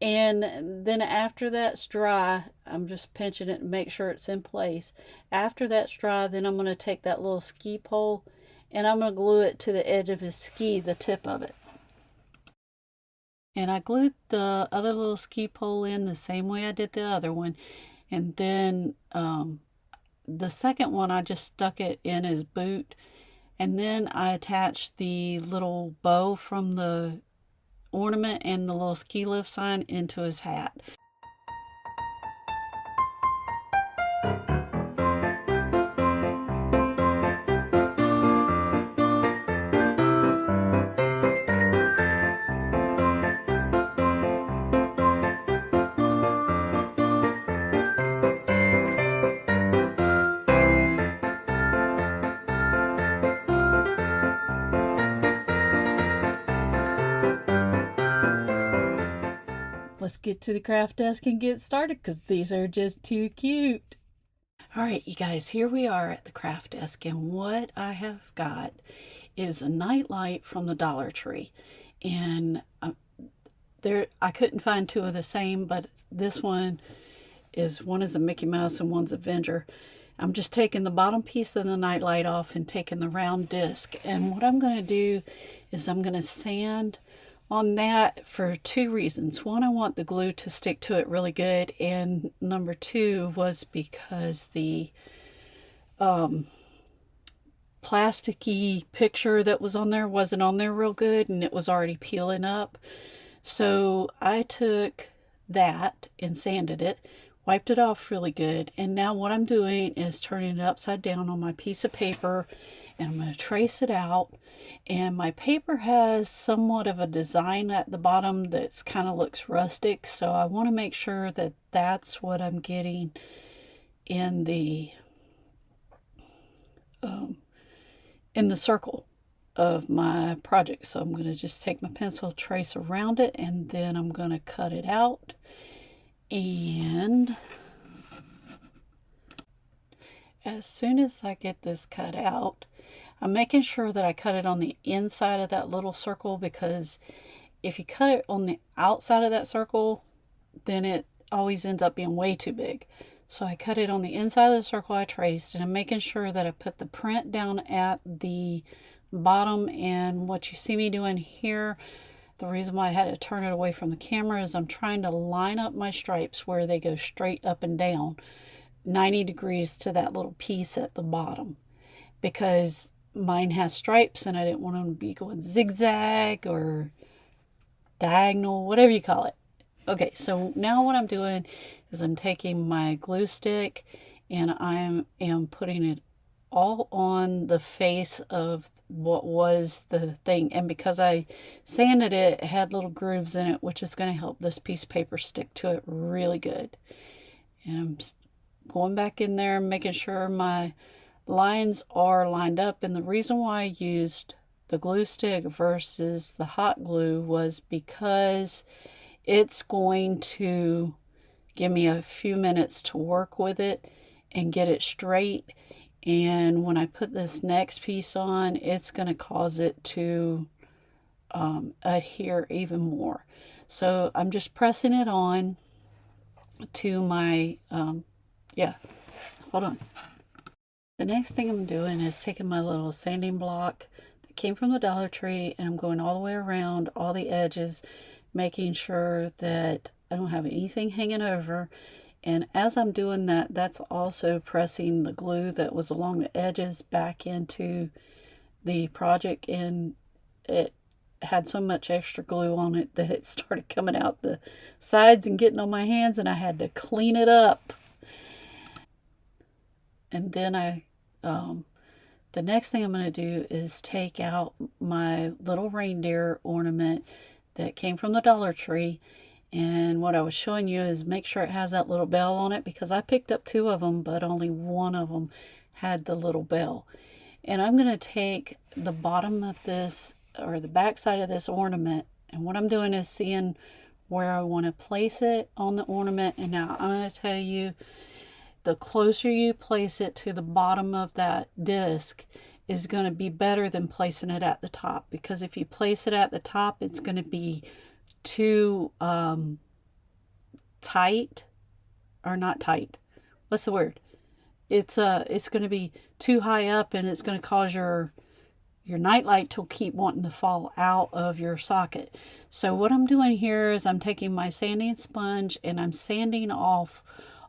And then after that's dry, I'm just pinching it and make sure it's in place. After that's dry, then I'm going to take that little ski pole and I'm going to glue it to the edge of his ski, the tip of it. And I glued the other little ski pole in the same way I did the other one. And then the second one, I just stuck it in his boot. And then I attached the little bow from the ornament and the little ski lift sign into his hat. Let's get to the craft desk and get started because these are just too cute. All right, you guys, here we are at the craft desk, and what I have got is a night light from the Dollar Tree. And I couldn't find two of the same, but this one is a Mickey Mouse and one's Avenger. I'm just taking the bottom piece of the night light off and taking the round disc. And what I'm going to do is I'm going to sand on that for two reasons. One, I want the glue to stick to it really good, and number two was because the plasticky picture that was on there wasn't on there real good, and it was already peeling up. So I took that and sanded it, wiped it off really good, and now what I'm doing is turning it upside down on my piece of paper, and I'm going to trace it out. And my paper has somewhat of a design at the bottom that's kind of looks rustic, so I want to make sure that that's what I'm getting in the circle of my project. So I'm going to just take my pencil, trace around it, and then I'm going to cut it out. And as soon as I get this cut out, I'm making sure that I cut it on the inside of that little circle, because if you cut it on the outside of that circle, then it always ends up being way too big. So I cut it on the inside of the circle I traced, and I'm making sure that I put the print down at the bottom. And what you see me doing here, the reason why I had to turn it away from the camera, is I'm trying to line up my stripes where they go straight up and down 90 degrees to that little piece at the bottom, because mine has stripes and I didn't want them to be going zigzag or diagonal, whatever you call it. Okay, so now what I'm doing is I'm taking my glue stick and I am putting it all on the face of what was the thing. And because I sanded it, it had little grooves in it, which is going to help this piece of paper stick to it really good. And I'm going back in there and making sure my lines are lined up. And the reason why I used the glue stick versus the hot glue was because it's going to give me a few minutes to work with it and get it straight. And when I put this next piece on, it's going to cause it to adhere even more. So I'm just pressing it on to my, hold on. The next thing I'm doing is taking my little sanding block that came from the Dollar Tree, and I'm going all the way around all the edges, making sure that I don't have anything hanging over. And as I'm doing that, that's also pressing the glue that was along the edges back into the project, and it had so much extra glue on it that it started coming out the sides and getting on my hands, and I had to clean it up. And then the next thing I'm going to do is take out my little reindeer ornament that came from the Dollar Tree. And what I was showing you is make sure it has that little bell on it, because I picked up two of them, but only one of them had the little bell. And I'm going to take the bottom of this, or the back side of this ornament, and what I'm doing is seeing where I want to place it on the ornament. And now I'm going to tell you, the closer you place it to the bottom of that disc is going to be better than placing it at the top, because if you place it at the top, it's going to be too tight, or not tight. What's the word? It's going to be too high up, and it's going to cause your nightlight to keep wanting to fall out of your socket. So what I'm doing here is I'm taking my sanding sponge and I'm sanding off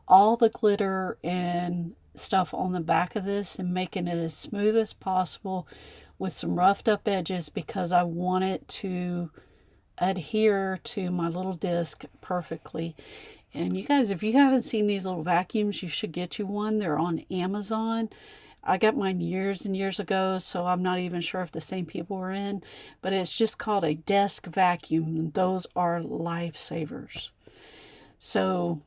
all the glitter and stuff on the back of this and making it as smooth as possible with some roughed up edges, because I want it to adhere to my little disc perfectly. And you guys, if you haven't seen these little vacuums, you should get you one. They're on Amazon. I got mine years and years ago, so I'm not even sure if the same people were in, but it's just called a desk vacuum, and those are lifesavers. So,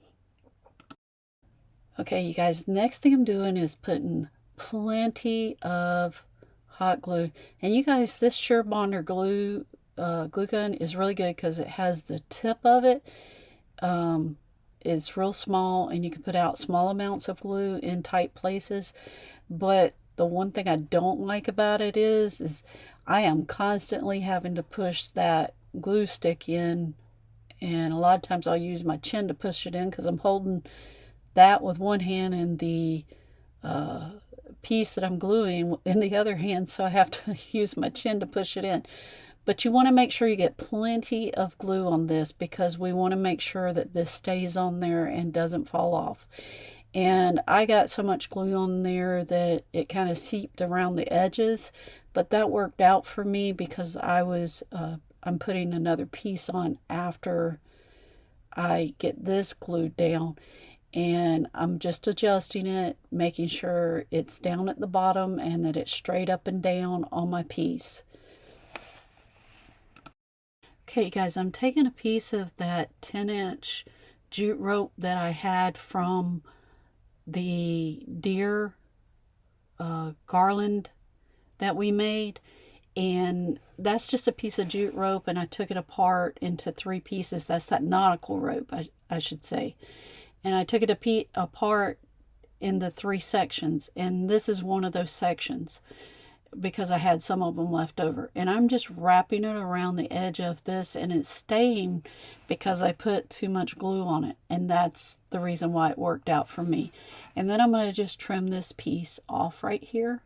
okay, you guys, next thing I'm doing is putting plenty of hot glue. And you guys, this Surebonder glue gun is really good because it has the tip of it. It's real small, and you can put out small amounts of glue in tight places. But the one thing I don't like about it is I am constantly having to push that glue stick in, and a lot of times I'll use my chin to push it in because I'm holding that with one hand and the piece that I'm gluing in the other hand, so I have to use my chin to push it in. But you want to make sure you get plenty of glue on this because we want to make sure that this stays on there and doesn't fall off. And I got so much glue on there that it kind of seeped around the edges, but that worked out for me because I'm putting another piece on after I get this glued down, and I'm just adjusting it, making sure it's down at the bottom and that it's straight up and down on my piece. Okay, guys, I'm taking a piece of that 10-inch jute rope that I had from the deer garland that we made, and that's just a piece of jute rope, and I took it apart into 3 pieces. That's that nautical rope, I should say. And I took it apart into 3 sections, and this is one of those sections because I had some of them left over. And I'm just wrapping it around the edge of this, and it's staying because I put too much glue on it, and that's the reason why it worked out for me. And then I'm going to just trim this piece off right here.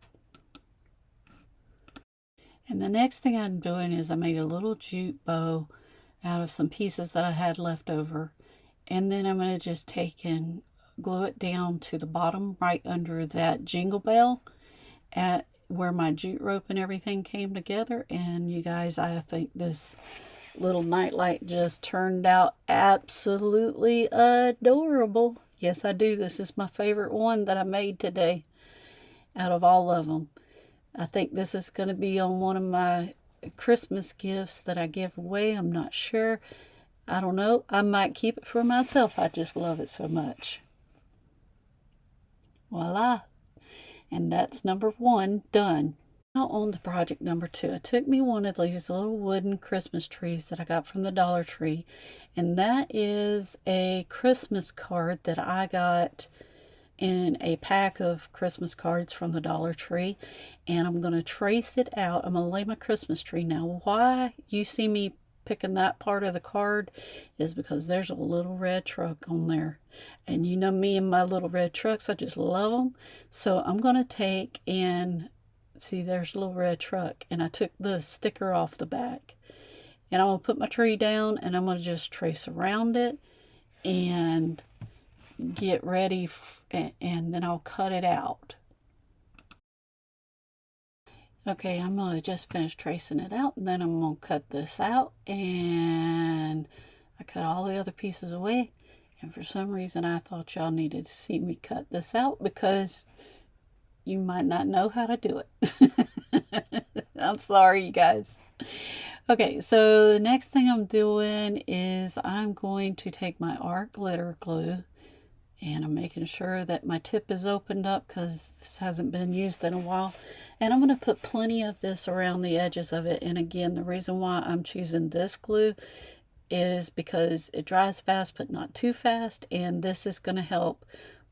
And the next thing I'm doing is I made a little jute bow out of some pieces that I had left over. And then I'm going to just take and glue it down to the bottom right under that jingle bell at where my jute rope and everything came together. And you guys, I think this little nightlight just turned out absolutely adorable. Yes, I do. This is my favorite one that I made today out of all of them. I think this is going to be on one of my Christmas gifts that I give away. I'm not sure. I don't know. I might keep it for myself. I just love it so much. Voila. And that's number 1 done. Now on to project number 2. I took me one of these little wooden Christmas trees that I got from the Dollar Tree. And that is a Christmas card that I got in a pack of Christmas cards from the Dollar Tree. And I'm going to trace it out. I'm going to lay my Christmas tree. Now, why you see me picking that part of the card is because there's a little red truck on there, and you know me and my little red trucks, I just love them. So I'm going to take and see, there's a little red truck, and I took the sticker off the back, and I'm going to put my tree down, and I'm going to just trace around it and get ready and then I'll cut it out. Okay, I'm going to just finish tracing it out, and then I'm going to cut this out, and I cut all the other pieces away, and for some reason I thought y'all needed to see me cut this out because you might not know how to do it. I'm sorry, you guys. Okay, so the next thing I'm doing is I'm going to take my art glitter glue, and I'm making sure that my tip is opened up because this hasn't been used in a while. And I'm going to put plenty of this around the edges of it. And again, the reason why I'm choosing this glue is because it dries fast but not too fast. And this is going to help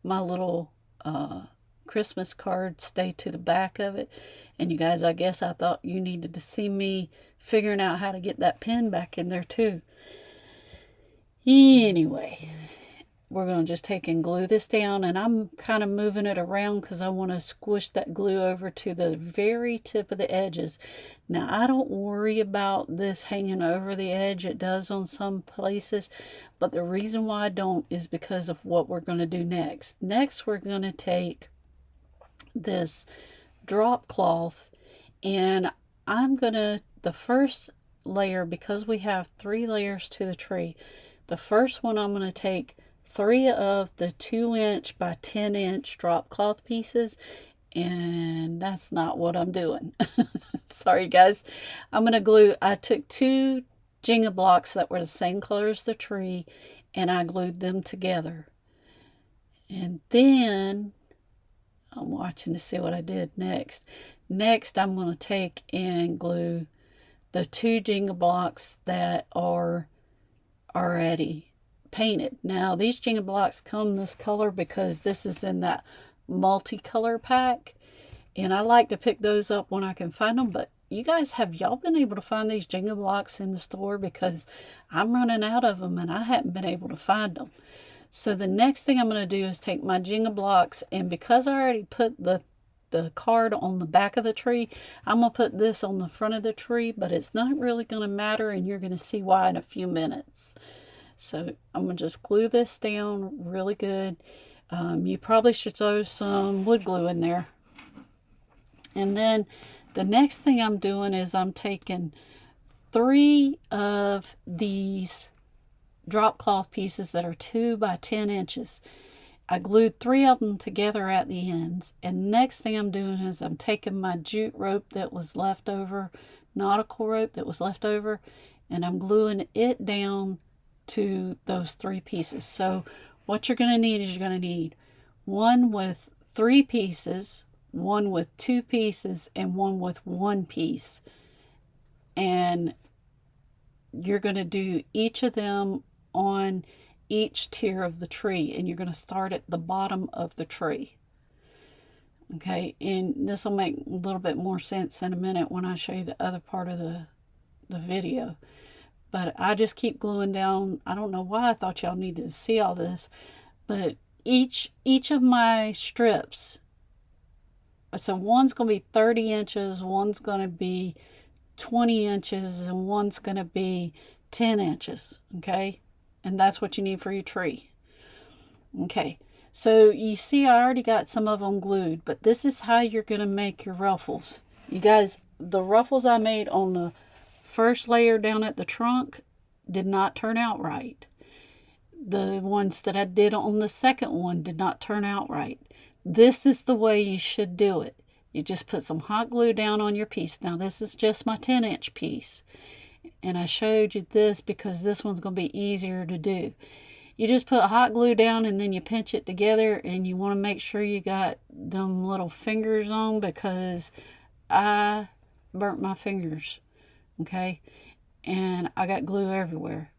my little Christmas card stay to the back of it. And you guys, I guess I thought you needed to see me figuring out how to get that pin back in there too. Anyway, we're going to just take and glue this down, and I'm kind of moving it around because I want to squish that glue over to the very tip of the edges. Now, I don't worry about this hanging over the edge. It does on some places, but the reason why I don't is because of what we're going to do next. Next, we're going to take this drop cloth, and I'm going to, the first layer, because we have 3 layers to the tree, the first one I'm going to take 3 of the 2" by 10" drop cloth pieces, and that's not what I'm doing. Sorry guys. I'm going to glue, I took 2 Jenga blocks that were the same color as the tree, and I glued them together. And then I'm watching to see what I did next. Next, I'm going to take and glue the 2 Jenga blocks that are already painted. Now, these Jenga blocks come this color because this is in that multicolor pack, and I like to pick those up when I can find them. But you guys, have y'all been able to find these Jenga blocks in the store? Because I'm running out of them and I haven't been able to find them. So the next thing I'm going to do is take my Jenga blocks, and because I already put the card on the back of the tree, I'm going to put this on the front of the tree, but it's not really going to matter, and you're going to see why in a few minutes. So I'm going to just glue this down really good. You probably should throw some wood glue in there. And then the next thing I'm doing is I'm taking 3 of these drop cloth pieces that are 2 by 10 inches. I glued 3 of them together at the ends, and next thing I'm doing is I'm taking my jute rope that was left over, nautical rope that was left over, and I'm gluing it down to those 3 pieces. So what you're going to need is you're going to need one with 3 pieces, one with 2 pieces, and one with 1 piece. And you're going to do each of them on each tier of the tree, and you're going to start at the bottom of the tree. Okay, and this will make a little bit more sense in a minute when I show you the other part of the video. But I just keep gluing down. I don't know why I thought y'all needed to see all this, but each of my strips, so one's going to be 30 inches, one's going to be 20 inches, and one's going to be 10 inches, okay? And that's what you need for your tree. Okay, so you see I already got some of them glued, but this is how you're going to make your ruffles. You guys, the ruffles I made on the first layer down at the trunk did not turn out right. The ones that I did on the second one did not turn out right. This is the way you should do it. You just put some hot glue down on your piece. Now this is just my 10" piece. And I showed you this because this one's going to be easier to do. You just put hot glue down and then you pinch it together, and you want to make sure you got them little fingers on, because I burnt my fingers, okay? And I got glue everywhere.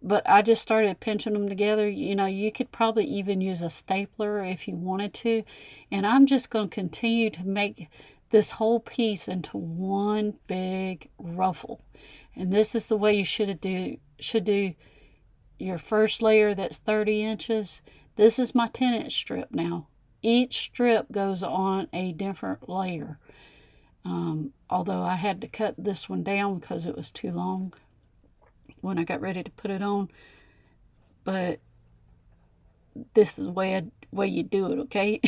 But I just started pinching them together. You know, you could probably even use a stapler if you wanted to. And I'm just going to continue to make this whole piece into one big ruffle. And this is the way you should do your first layer that's 30 inches. This is my 10" strip now. Each strip goes on a different layer. Although I had to cut this one down because it was too long when I got ready to put it on. But this is the way you do it, okay?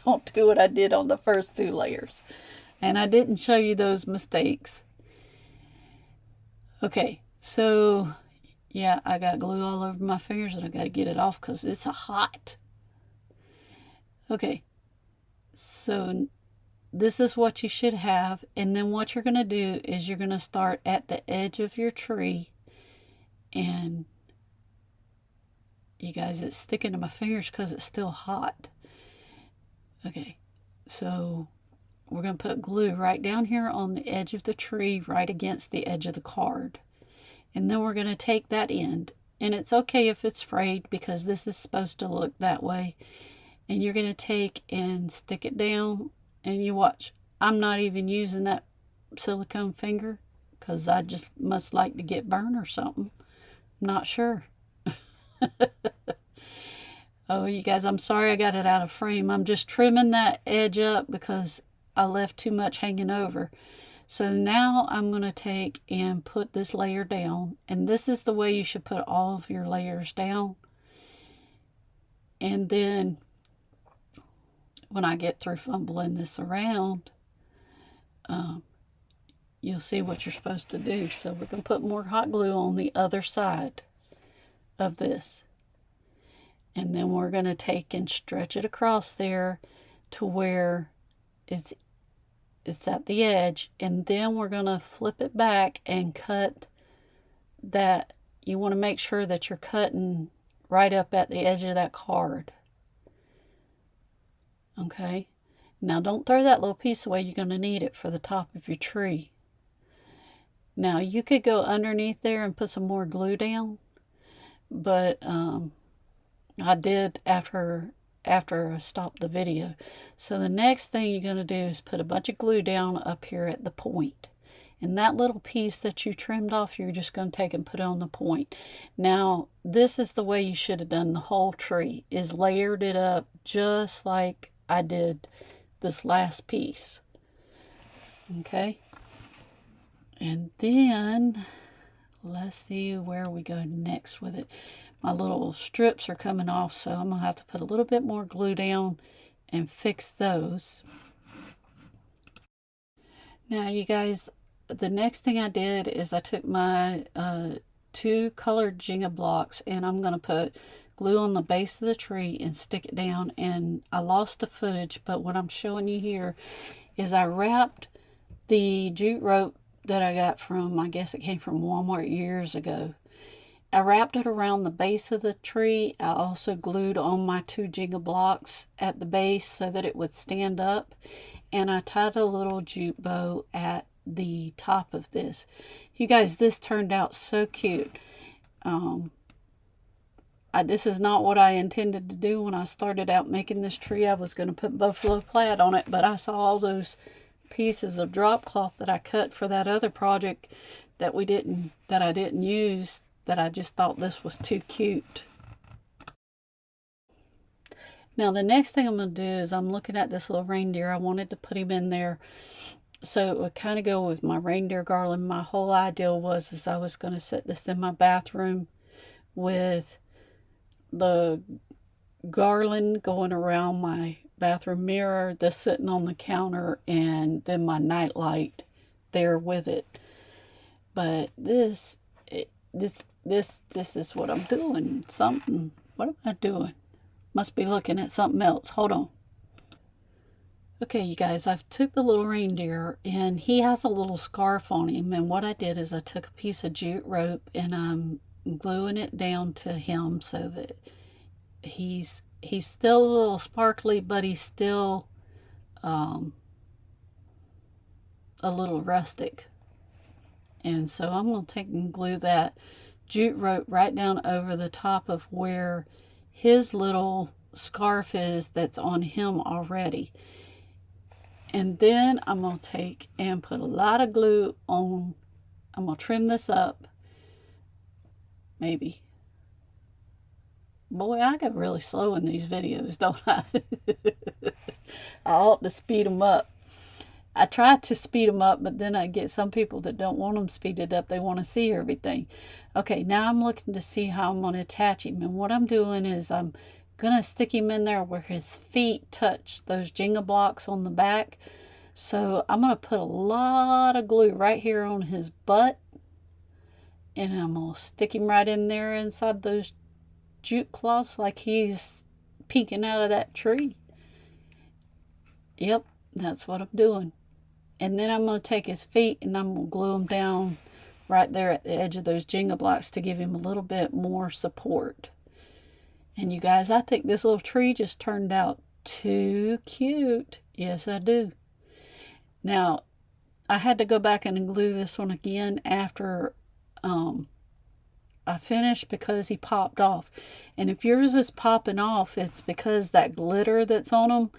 Don't do what I did on the first 2 layers. And I didn't show you those mistakes. Okay, so yeah, I got glue all over my fingers, and I got to get it off because it's hot. Okay, so this is what you should have. And then what you're going to do is you're going to start at the edge of your tree. And you guys, it's sticking to my fingers because it's still hot. Okay, so we're going to put glue right down here on the edge of the tree, right against the edge of the card. And then we're going to take that end. And it's okay if it's frayed, because this is supposed to look that way. And you're going to take and stick it down. And you watch. I'm not even using that silicone finger because I just must like to get burned or something. I'm not sure. Oh, you guys, I'm sorry I got it out of frame. I'm just trimming that edge up because I left too much hanging over. So now I'm going to take and put this layer down. And this is the way you should put all of your layers down. And then when I get through fumbling this around, you'll see what you're supposed to do. So we're going to put more hot glue on the other side of this. And then we're going to take and stretch it across there to where it's at the edge. And then we're going to flip it back and cut that. You want to make sure that you're cutting right up at the edge of that card. Okay. Now don't throw that little piece away. You're going to need it for the top of your tree. Now you could go underneath there and put some more glue down, but I did after I stopped the video. So the next thing you're going to do is put a bunch of glue down up here at the point. And that little piece that you trimmed off, you're just going to take and put it on the point. Now, this is the way you should have done the whole tree, is layered it up just like I did this last piece. Okay? And then, let's see where we go next with it. My little strips are coming off, so I'm going to have to put a little bit more glue down and fix those. Now, you guys, the next thing I did is I took my 2 colored Jenga blocks, and I'm going to put glue on the base of the tree and stick it down. And I lost the footage, but what I'm showing you here is I wrapped the jute rope that I got from, I guess it came from Walmart years ago. I wrapped it around the base of the tree. I also glued on my 2 Jenga blocks at the base so that it would stand up. And I tied a little jute bow at the top of this. You guys, this turned out so cute. This is not what I intended to do when I started out making this tree. I was going to put buffalo plaid on it, but I saw all those pieces of drop cloth that I cut for that other project that I didn't use, that I just thought this was too cute. Now the next thing I'm going to do is I'm looking at this little reindeer. I wanted to put him in there so it would kind of go with my reindeer garland. My whole idea was I was going to set this in my bathroom with the garland going around my bathroom mirror, this sitting on the counter, and then my night light there with it. But this is what I'm doing. What am I doing? Must be looking at something else. Hold on. Okay, you guys, I've took the little reindeer, and he has a little scarf on him. And what I did is I took a piece of jute rope, and I'm gluing it down to him so that he's still a little sparkly, but he's still a little rustic. And so I'm going to take and glue that jute rope right down over the top of where his little scarf is that's on him already. And then I'm going to take and put a lot of glue on. I'm going to trim this up. Maybe. Boy, I get really slow in these videos, don't I? I ought to speed them up. I try to speed them up, but then I get some people that don't want them speeded up. They want to see everything. Okay, now I'm looking to see how I'm going to attach him. And what I'm doing is I'm going to stick him in there where his feet touch those Jenga blocks on the back. So I'm going to put a lot of glue right here on his butt. And I'm going to stick him right in there inside those jute cloths like he's peeking out of that tree. Yep, that's what I'm doing. And then I'm going to take his feet and I'm going to glue them down right there at the edge of those Jenga blocks to give him a little bit more support. And you guys, I think this little tree just turned out too cute. Yes, I do. Now, I had to go back and glue this one again after I finished because he popped off. And if yours is popping off, it's because that glitter that's on them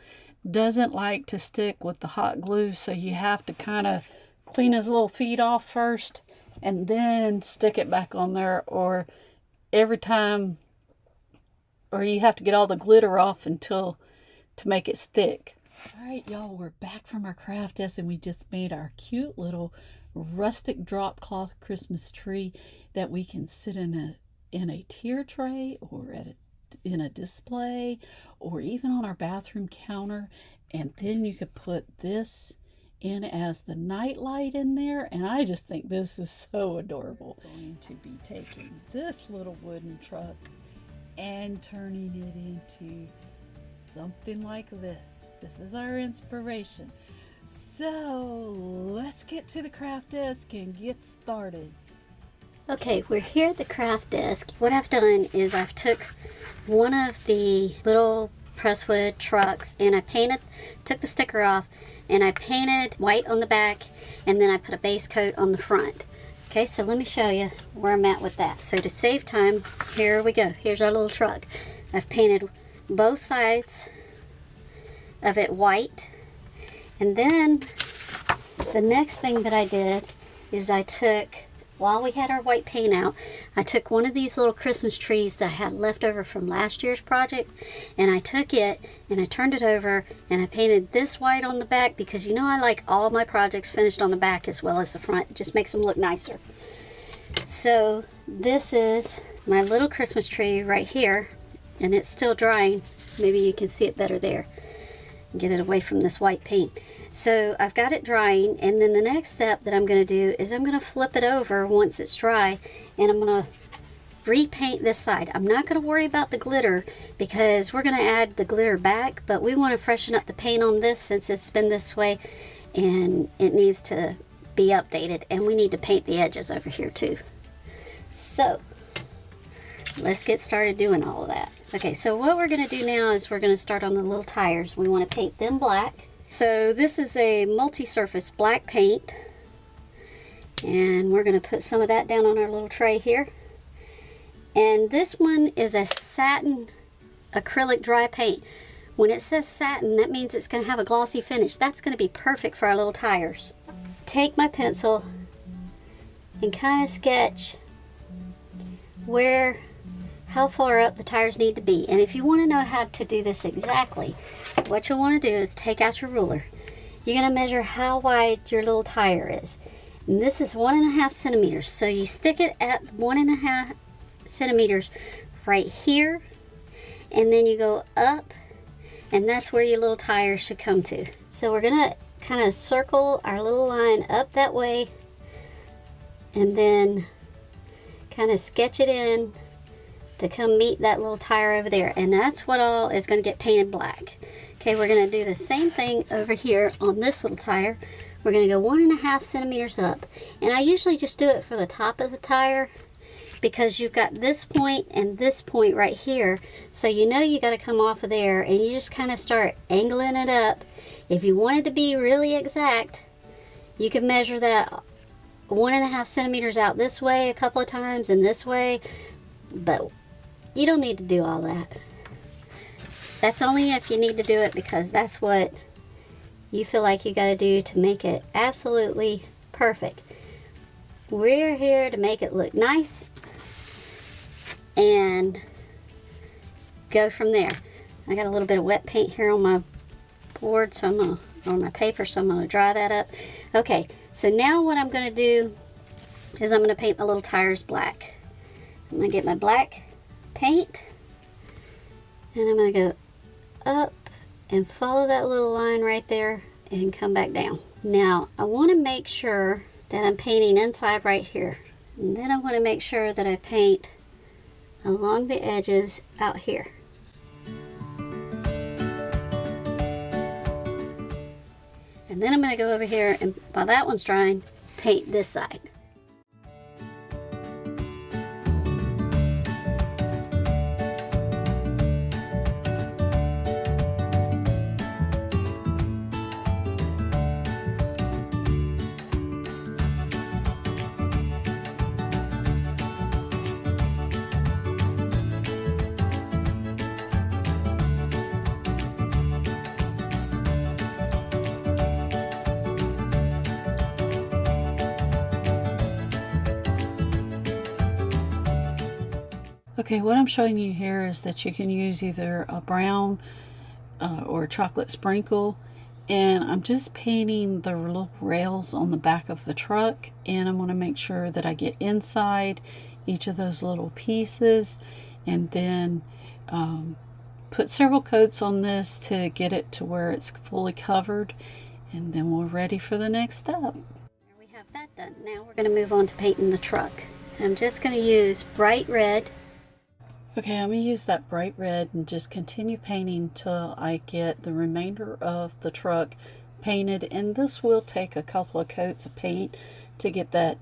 doesn't like to stick with the hot glue, so you have to kind of clean his little feet off first and then stick it back on there, or you have to get all the glitter off to make it stick. All right, y'all, we're back from our craft test, and we just made our cute little rustic drop cloth Christmas tree that we can sit in a tier tray or in a display or even on our bathroom counter. And then you could put this in as the night light in there, and I just think this is so adorable. We're going to be taking this little wooden truck and turning it into something like this. This is our inspiration. So let's get to the craft desk and get started. Okay, we're here at the craft desk. What I've done is I've took one of the little presswood trucks and I took the sticker off, and I painted white on the back, and then I put a base coat on the front. Okay, so let me show you where I'm at with that. So to save time, here we go. Here's our little truck. I've painted both sides of it white, and then the next thing that I did is I took, while we had our white paint out, I took one of these little Christmas trees that I had left over from last year's project, and I took it and I turned it over and I painted this white on the back, because you know I like all my projects finished on the back as well as the front. It just makes them look nicer. So this is my little Christmas tree right here, and it's still drying. Maybe you can see it better there. Get it away from this white paint. So I've got it drying, and then the next step that I'm going to do is I'm going to flip it over once it's dry, and I'm going to repaint this side. I'm not going to worry about the glitter because we're going to add the glitter back, but we want to freshen up the paint on this since it's been this way and it needs to be updated, and we need to paint the edges over here too. So let's get started doing all of that. Okay, so what we're going to do now is we're going to start on the little tires. We want to paint them black. So this is a multi-surface black paint, and we're going to put some of that down on our little tray here. And this one is a satin acrylic dry paint. When it says satin, that means it's going to have a glossy finish. That's going to be perfect for our little tires. Take my pencil and kind of sketch how far up the tires need to be. And if you want to know how to do this exactly, what you'll want to do is take out your ruler. You're going to measure how wide your little tire is. And this is 1.5 centimeters. So you stick it at 1.5 centimeters right here, and then you go up, and that's where your little tire should come to. So we're going to kind of circle our little line up that way, and then kind of sketch it in to come meet that little tire over there, and that's what all is going to get painted black. Okay, we're going to do the same thing over here on this little tire. We're going to go 1.5 centimeters up, and I usually just do it for the top of the tire because you've got this point and this point right here, so you know you got to come off of there, and you just kind of start angling it up. If you wanted to be really exact, you can measure that 1.5 centimeters out this way a couple of times and this way, but you don't need to do all that. That's only if you need to do it because that's what you feel like you got to do to make it absolutely perfect. We're here to make it look nice and go from there. I got a little bit of wet paint here on my board, so on my paper, so I'm going to dry that up. Okay, so now what I'm going to do is I'm going to paint my little tires black. I'm going to get my black paint, and I'm going to go up and follow that little line right there and come back down. Now I want to make sure that I'm painting inside right here, and then I want to make sure that I paint along the edges out here. And then I'm going to go over here, and while that one's drying, paint this side. Okay, what I'm showing you here is that you can use either a brown or a chocolate sprinkle, and I'm just painting the little rails on the back of the truck, and I'm going to make sure that I get inside each of those little pieces, and then put several coats on this to get it to where it's fully covered, And then we're ready for the next step. There we have that done. Now we're going to move on to painting the truck. I'm just going to use bright red. Okay, I'm going to use that bright red and just continue painting till I get the remainder of the truck painted. And this will take a couple of coats of paint to get that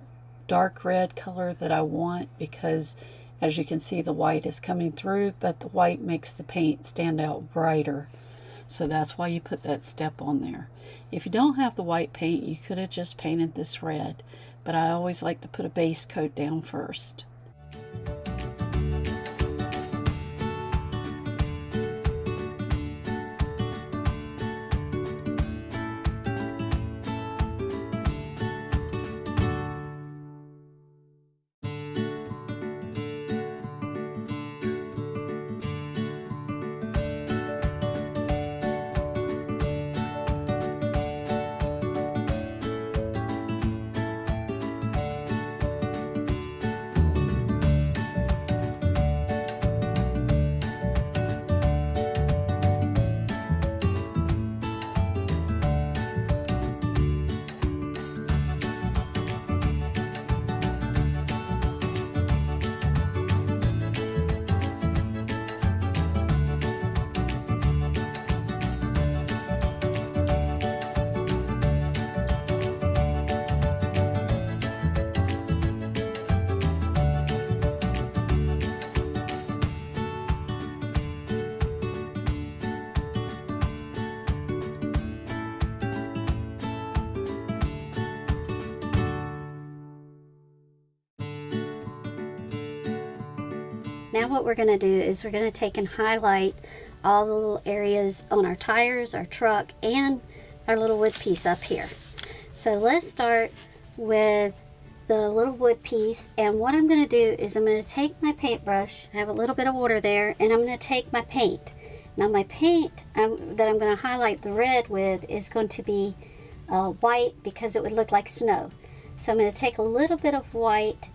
dark red color that I want, because as you can see, the white is coming through, but the white makes the paint stand out brighter. So that's why you put that step on there. If you don't have the white paint, you could have just painted this red, but I always like to put a base coat down first. Now what we're going to do is we're going to take and highlight all the little areas on our tires, our truck, and our little wood piece up here. So let's start with the little wood piece, and what I'm going to do is I'm going to take my paintbrush, I have a little bit of water there, and I'm going to take my paint. Now my paint that I'm going to highlight the red with is going to be white, because it would look like snow. So I'm going to take a little bit of white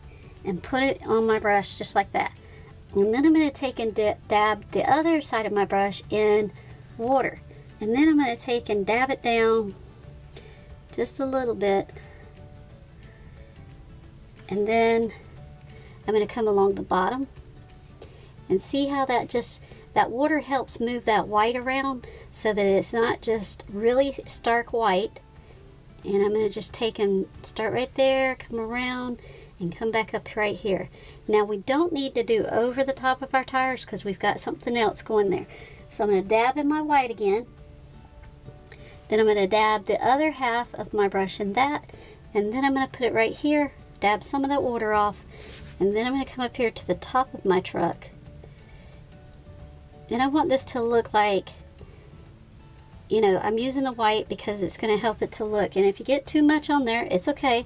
and put it on my brush just like that. And then I'm going to take and dab the other side of my brush in water. And then I'm going to take and dab it down just a little bit. And then I'm going to come along the bottom. And see how that water helps move that white around so that it's not just really stark white. And I'm going to just take and start right there, come around, and come back up right here. Now we don't need to do over the top of our tires because we've got something else going there. So I'm going to dab in my white again. Then I'm going to dab the other half of my brush in that. And then I'm going to put it right here, dab some of that water off. And then I'm going to come up here to the top of my truck. And I want this to look like, you know, I'm using the white because it's going to help it to look. And if you get too much on there, it's okay.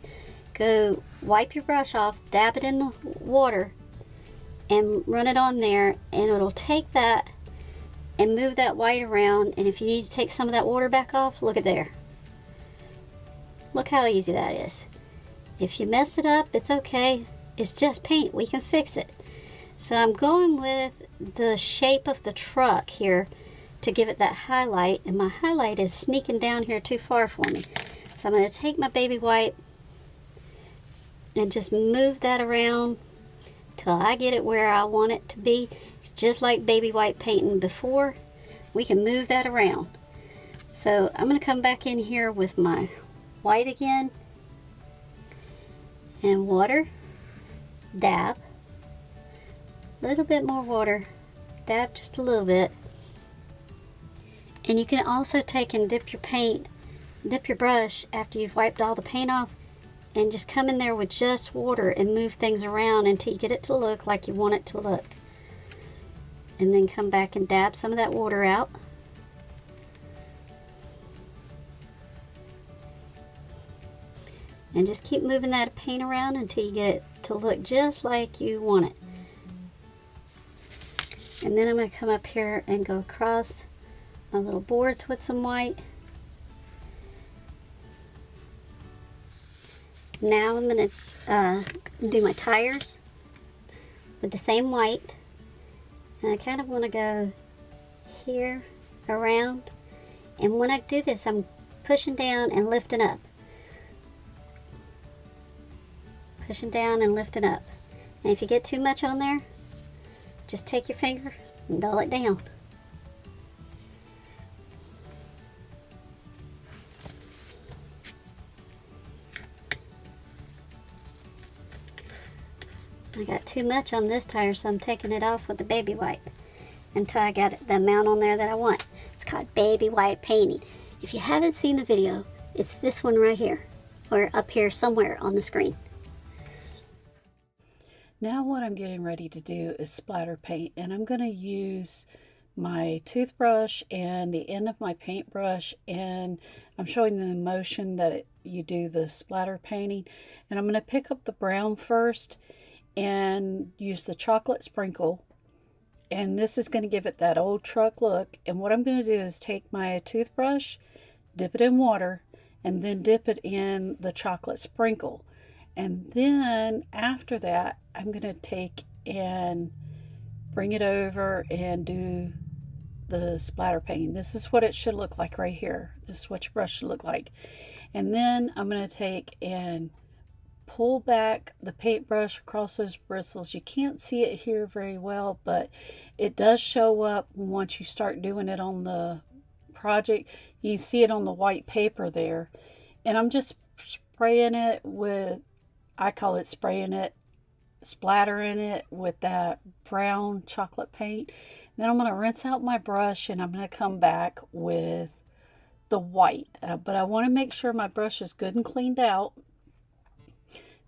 Go wipe your brush off, dab it in the water, and run it on there, and it'll take that and move that white around. And if you need to take some of that water back off, look at there. Look how easy that is. If you mess it up, it's okay. It's just paint. We can fix it. So I'm going with the shape of the truck here to give it that highlight, and my highlight is sneaking down here too far for me. So I'm going to take my baby white and just move that around till I get it where I want it to be. It's just like baby white painting before. We can move that around. So I'm going to come back in here with my white again and water, dab, a little bit more water, dab just a little bit. And you can also take and dip your brush after you've wiped all the paint off, and just come in there with just water and move things around until you get it to look like you want it to look. And then come back and dab some of that water out. And just keep moving that paint around until you get it to look just like you want it. And then I'm going to come up here and go across my little boards with some white. Now I'm going to do my tires with the same white. And I kind of want to go here, around. And when I do this, I'm pushing down and lifting up. Pushing down and lifting up. And if you get too much on there, just take your finger and dull it down. I got too much on this tire, so I'm taking it off with the baby wipe until I got the amount on there that I want. It's called baby wipe painting. If you haven't seen the video, it's this one right here, or up here somewhere on the screen. Now what I'm getting ready to do is splatter paint, and I'm going to use my toothbrush and the end of my paintbrush, and I'm showing the motion that you do the splatter painting. And I'm going to pick up the brown first and use the chocolate sprinkle, and this is going to give it that old truck look. And what I'm going to do is take my toothbrush, dip it in water, and then dip it in the chocolate sprinkle. And then after that, I'm going to take and bring it over and do the splatter painting. This is what it should look like right here. This is what your brush should look like. And then I'm going to take and pull back the paintbrush across those bristles. You can't see it here very well, but it does show up once you start doing it on the project. You can see it on the white paper there. And I'm just spraying it with, I call it spraying it, splattering it with that brown chocolate paint. Then I'm going to rinse out my brush, and I'm going to come back with the white. But I want to make sure my brush is good and cleaned out.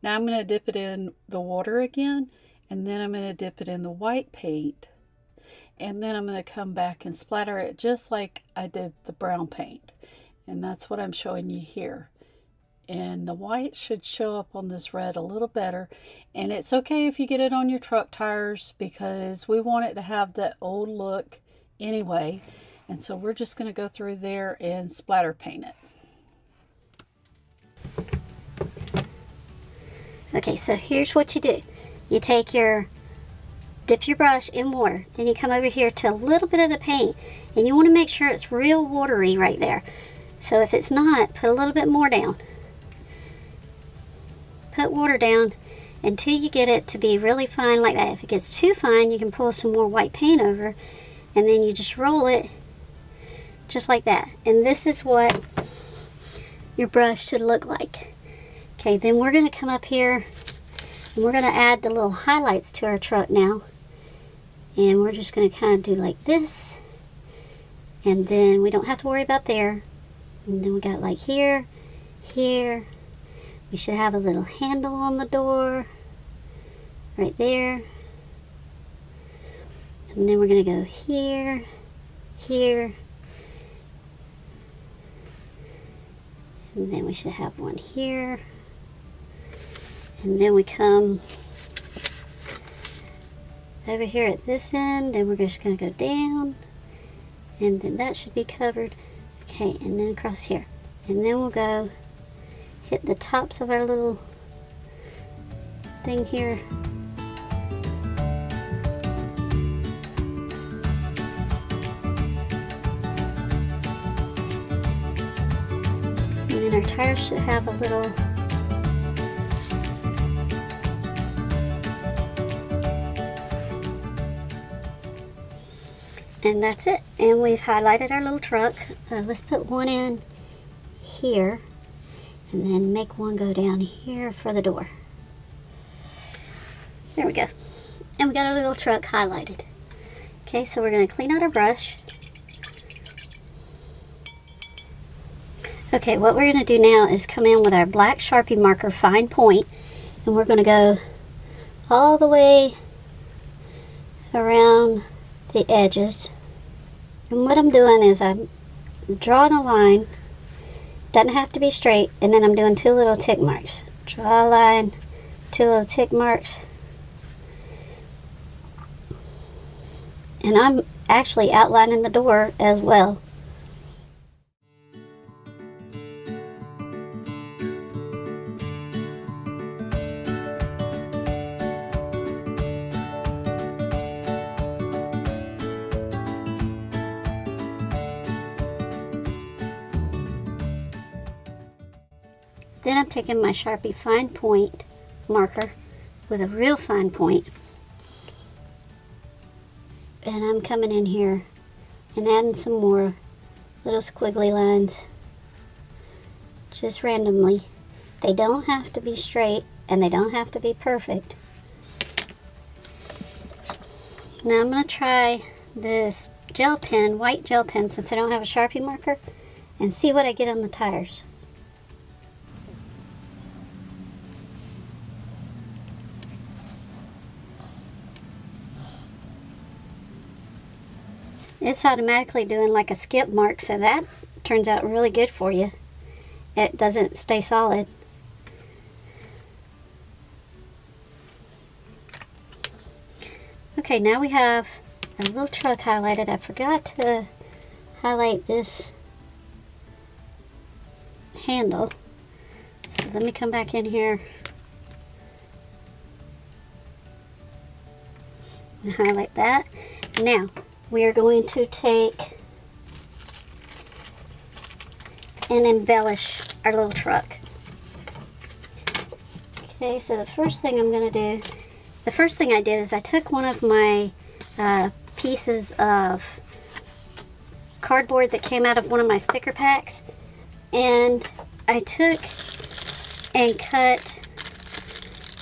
Now I'm going to dip it in the water again, and then I'm going to dip it in the white paint. And then I'm going to come back and splatter it just like I did the brown paint. And that's what I'm showing you here. And the white should show up on this red a little better. And it's okay if you get it on your truck tires, because we want it to have that old look anyway. And so we're just going to go through there and splatter paint it. Okay, so here's what you do. You take dip your brush in water. Then you come over here to a little bit of the paint. And you want to make sure it's real watery right there. So if it's not, put a little bit more down. Put water down until you get it to be really fine like that. If it gets too fine, you can pull some more white paint over, and then you just roll it just like that. And this is what your brush should look like. Okay, then we're going to come up here and we're going to add the little highlights to our truck now. And we're just going to kind of do like this. And then we don't have to worry about there. And then we got like here, here. We should have a little handle on the door right there. And then we're going to go here, here. And then we should have one here. And then we come over here at this end, and we're just going to go down. And then that should be covered. Okay, and then across here. And then we'll go hit the tops of our little thing here. And then our tires should have a little and that's it. And we've highlighted our little truck. Let's put one in here. And then make one go down here for the door. There we go. And we got our little truck highlighted. Okay, so we're going to clean out our brush. Okay, what we're going to do now is come in with our black Sharpie marker fine point. And we're going to go all the way around the edges. And what I'm doing is I'm drawing a line. Doesn't have to be straight, and then I'm doing two little tick marks. Draw a line, two little tick marks. And I'm actually outlining the door as well. Then I'm taking my Sharpie fine point marker with a real fine point, and I'm coming in here and adding some more little squiggly lines just randomly. They don't have to be straight and they don't have to be perfect. Now I'm going to try this gel pen, white gel pen, since I don't have a Sharpie marker, and see what I get on the tires. It's automatically doing like a skip mark, so that turns out really good for you. It doesn't stay solid. Okay, now we have our little truck highlighted. I forgot to highlight this handle. So let me come back in here and highlight that. Now, we are going to take and embellish our little truck. Okay, so the first thing I'm going to do, the first thing I did is I took one of my pieces of cardboard that came out of one of my sticker packs, and I took and cut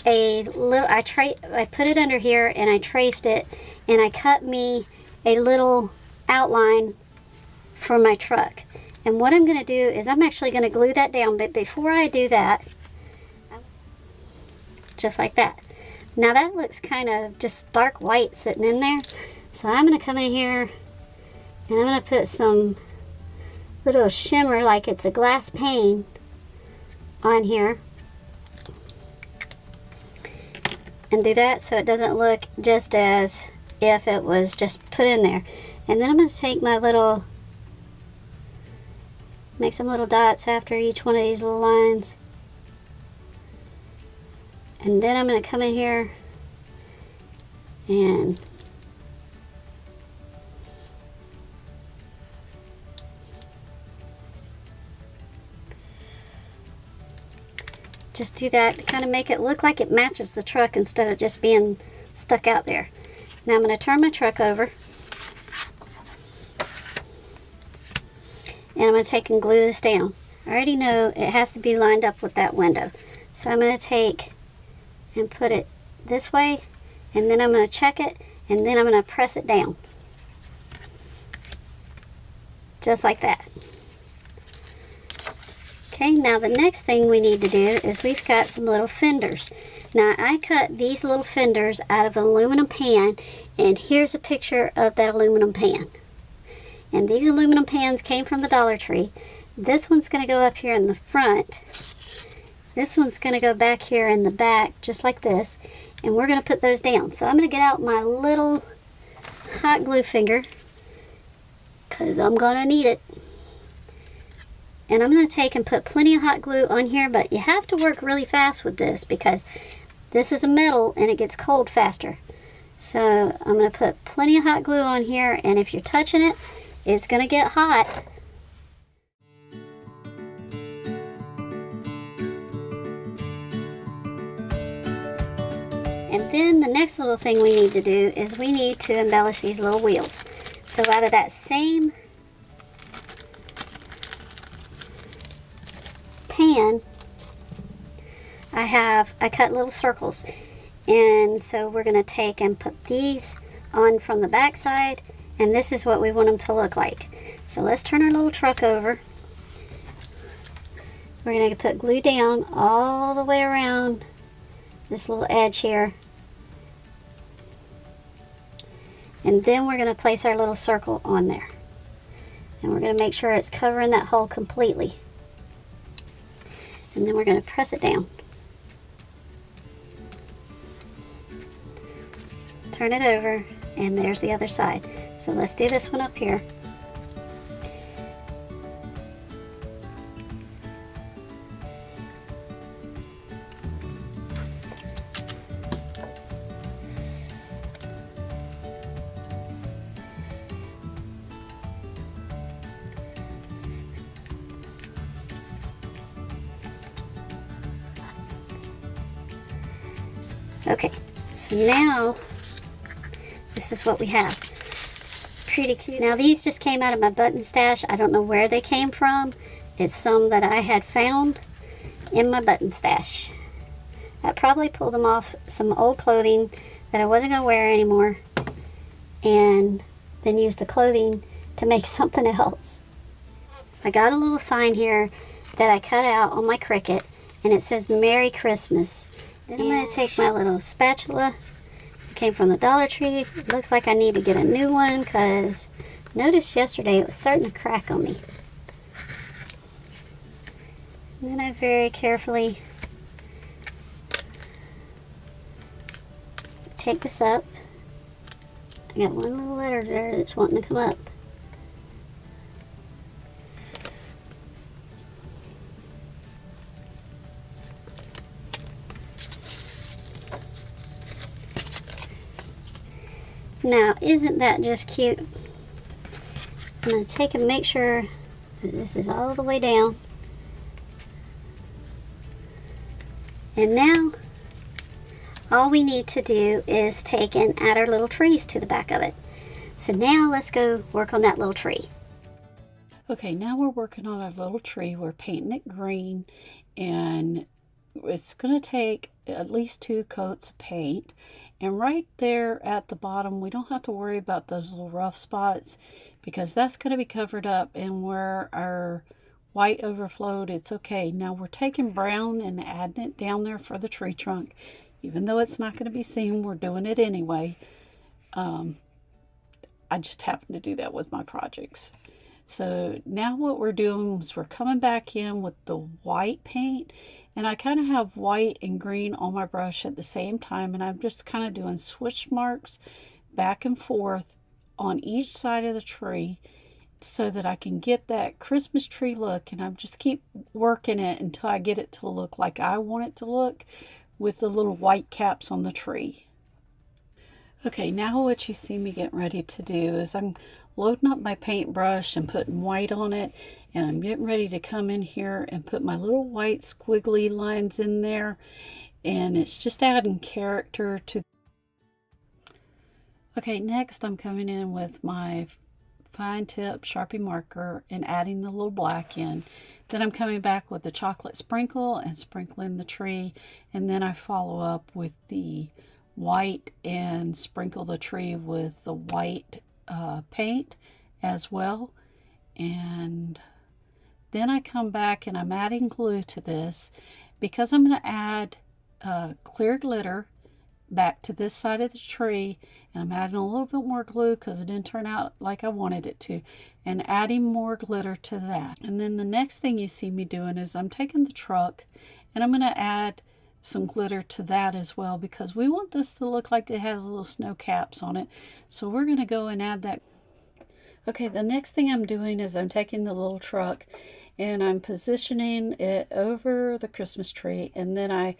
a little, I put it under here and I traced it, and I cut me a little outline for my truck. And what I'm going to do is I'm actually going to glue that down, but before I do that, just like that. Now that looks kind of just dark white sitting in there. So I'm going to come in here and I'm going to put some little shimmer like it's a glass pane on here. And do that so it doesn't look just as if it was just put in there. And then I'm going to take my little, make some little dots after each one of these little lines. And then I'm going to come in here and just do that to kind of make it look like it matches the truck instead of just being stuck out there. Now I'm going to turn my truck over, and I'm going to take and glue this down. I already know it has to be lined up with that window. So I'm going to take and put it this way, and then I'm going to check it, and then I'm going to press it down. Just like that. Okay, now the next thing we need to do is we've got some little fenders. Now I cut these little fenders out of an aluminum pan, and here's a picture of that aluminum pan. And these aluminum pans came from the Dollar Tree. This one's going to go up here in the front. This one's going to go back here in the back, just like this. And we're going to put those down. So I'm going to get out my little hot glue finger, because I'm going to need it. And I'm going to take and put plenty of hot glue on here, but you have to work really fast with this because this is a metal and it gets cold faster. So I'm going to put plenty of hot glue on here, and if you're touching it, it's going to get hot. And then the next little thing we need to do is we need to embellish these little wheels. So out of that same pan, I cut little circles, and so we're going to take and put these on from the back side, and this is what we want them to look like. So let's turn our little truck over. We're going to put glue down all the way around this little edge here, and then we're going to place our little circle on there, and we're going to make sure it's covering that hole completely. And then we're going to press it down. Turn it over, and there's the other side. So let's do this one up here. Okay, so now this is what we have. Pretty cute. Now these just came out of my button stash. I don't know where they came from. It's some that I had found in my button stash. I probably pulled them off some old clothing that I wasn't going to wear anymore, and then used the clothing to make something else. I got a little sign here that I cut out on my Cricut, and it says Merry Christmas. Then I'm going to take my little spatula. It came from the Dollar Tree. It looks like I need to get a new one because I noticed yesterday it was starting to crack on me. And then I very carefully take this up. I got one little letter there that's wanting to come up. Now, isn't that just cute? I'm going to take and make sure that this is all the way down. And now, all we need to do is take and add our little trees to the back of it. So now let's go work on that little tree. Okay, now we're working on our little tree. We're painting it green, and it's going to take at least 2 coats of paint. And right there at the bottom, we don't have to worry about those little rough spots because that's going to be covered up. And where our white overflowed, it's okay. Now we're taking brown and adding it down there for the tree trunk. Even though it's not going to be seen, we're doing it anyway. I just happen to do that with my projects. So now what we're doing is we're coming back in with the white paint, and I kind of have white and green on my brush at the same time, and I'm just kind of doing switch marks back and forth on each side of the tree so that I can get that Christmas tree look, and I just keep working it until I get it to look like I want it to look with the little white caps on the tree. Okay, now what you see me getting ready to do is I'm loading up my paintbrush and putting white on it, and I'm getting ready to come in here and put my little white squiggly lines in there, and it's just adding character to. Okay, next I'm coming in with my fine tip Sharpie marker and adding the little black in. Then I'm coming back with the chocolate sprinkle and sprinkling the tree, and then I follow up with the white and sprinkle the tree with the white paint as well. And then I come back and I'm adding glue to this because I'm going to add clear glitter back to this side of the tree, and I'm adding a little bit more glue because it didn't turn out like I wanted it to, and adding more glitter to that. And then the next thing you see me doing is I'm taking the truck and I'm going to add some glitter to that as well because we want this to look like it has little snow caps on it. So we're going to go and add that. Okay, the next thing I'm doing is I'm taking the little truck and I'm positioning it over the Christmas tree, and then I'm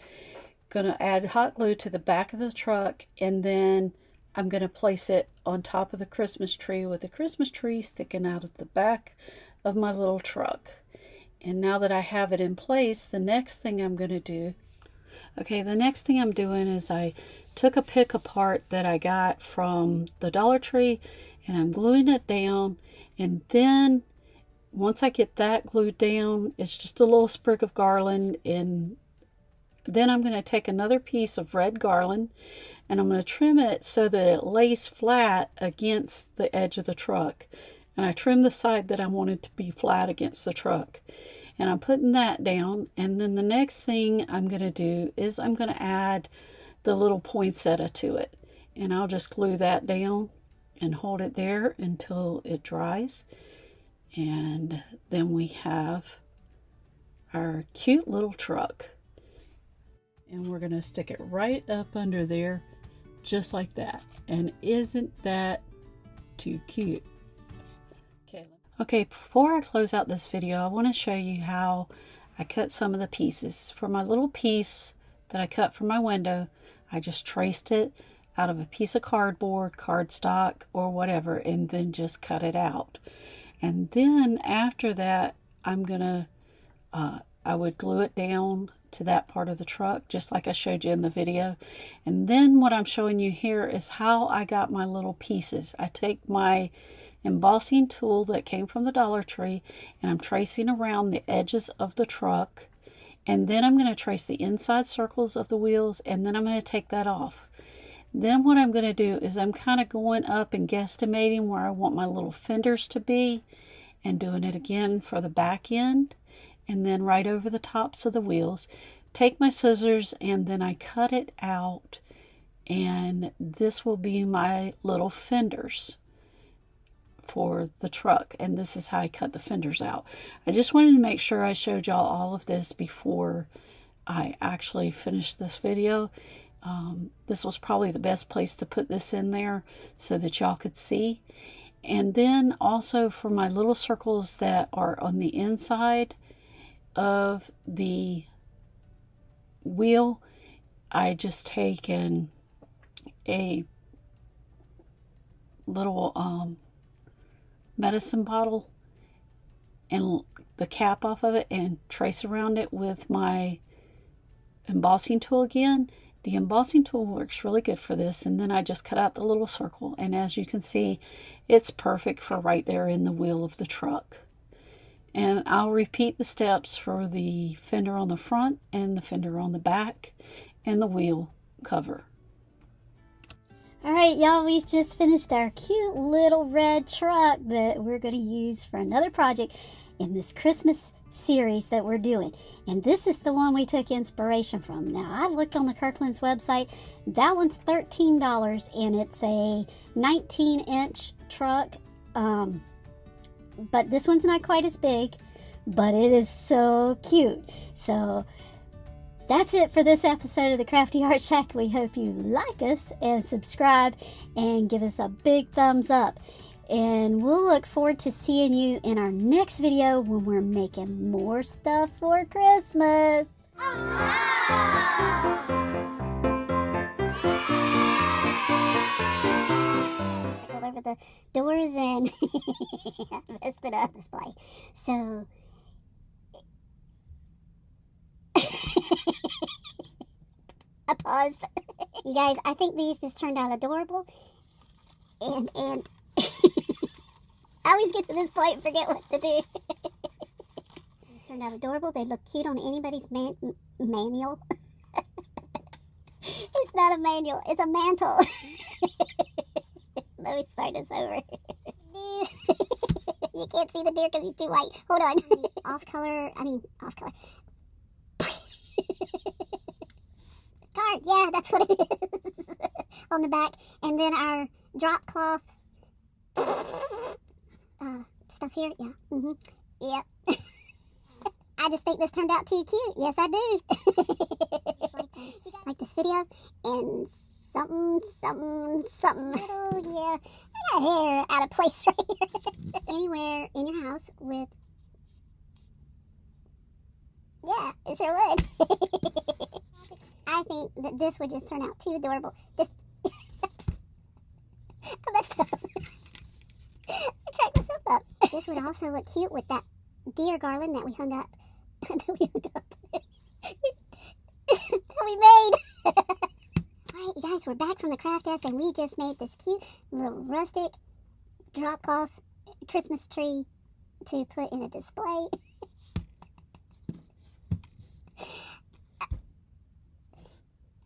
going to add hot glue to the back of the truck, and then I'm going to place it on top of the Christmas tree with the Christmas tree sticking out of the back of my little truck. And now that I have it in place, the next thing I'm going to do, okay, the next thing I'm doing is I took a pick apart that I got from the Dollar Tree, and I'm gluing it down, and then once I get that glued down, it's just a little sprig of garland, and then I'm going to take another piece of red garland and I'm going to trim it so that it lays flat against the edge of the truck. And I trim the side that I wanted to be flat against the truck. And I'm putting that down. And then the next thing I'm going to do is I'm going to add the little poinsettia to it. And I'll just glue that down and hold it there until it dries. And then we have our cute little truck. And we're going to stick it right up under there, just like that. And isn't that too cute? Okay, before I close out this video, I want to show you how I cut some of the pieces. For my little piece that I cut for my window, I just traced it out of a piece of cardboard, cardstock, or whatever, and then just cut it out. And then after that, I'm going to I would glue it down to that part of the truck, just like I showed you in the video. And then what I'm showing you here is how I got my little pieces. I take my embossing tool that came from the Dollar Tree, and I'm tracing around the edges of the truck, and then I'm going to trace the inside circles of the wheels, and then I'm going to take that off. Then what I'm going to do is I'm kind of going up and guesstimating where I want my little fenders to be, and doing it again for the back end, and then right over the tops of the wheels. Take my scissors and then I cut it out, and this will be my little fenders for the truck, and this is how I cut the fenders out. I just wanted to make sure I showed y'all all of this before I actually finished this video. This was probably the best place to put this in there so that y'all could see. And then also for my little circles that are on the inside of the wheel, I just taken a little medicine bottle and the cap off of it and trace around it with my embossing tool again. The embossing tool works really good for this, and then I just cut out the little circle, and as you can see, it's perfect for right there in the wheel of the truck. And I'll repeat the steps for the fender on the front and the fender on the back and the wheel cover. Alright, y'all, we've just finished our cute little red truck that we're going to use for another project in this Christmas series that we're doing. And this is the one we took inspiration from. Now, I looked on the Kirkland's website. That one's $13, and it's a 19-inch truck. But this one's not quite as big, but it is so cute. So that's it for this episode of the Crafty Art Shack. We hope you like us and subscribe and give us a big thumbs up. And we'll look forward to seeing you in our next video when we're making more stuff for Christmas. All over the doors and messed it up display. So I paused. You guys, I think these just turned out adorable. And I always get to this point and forget what to do. These turned out adorable. They look cute on anybody's manual. It's not a manual, it's a mantle. Let me start this over. You can't see the deer because he's too white. Hold on. Off color. Card, yeah, that's what it is. On the back. And then our drop cloth stuff here. Yeah. Yep. I just think this turned out too cute. Yes, I do. You guys like this video? And something. Oh, yeah. I got hair out of place right here. Anywhere in your house with... Yeah, it sure would. I think that this would just turn out too adorable. This... I messed up. I cracked myself up. This would also look cute with that deer garland that we hung up. that we made. Alright, you guys, we're back from the craft desk, and we just made this cute little rustic drop cloth Christmas tree to put in a display.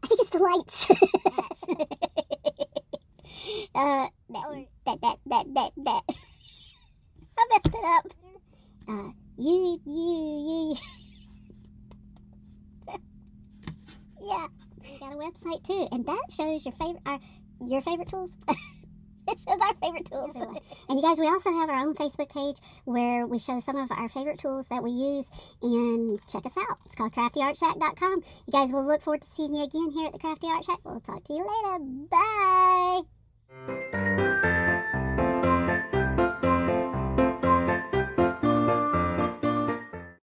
I think it's the lights. That. I messed it up. You. Yeah, we got a website too, and that shows your favorite tools. It shows our favorite tools. And you guys, we also have our own Facebook page where we show some of our favorite tools that we use, and check us out. It's called craftyartshack.com. You guys, we'll look forward to seeing you again here at the Crafty Art Shack. We'll talk to you later. Bye.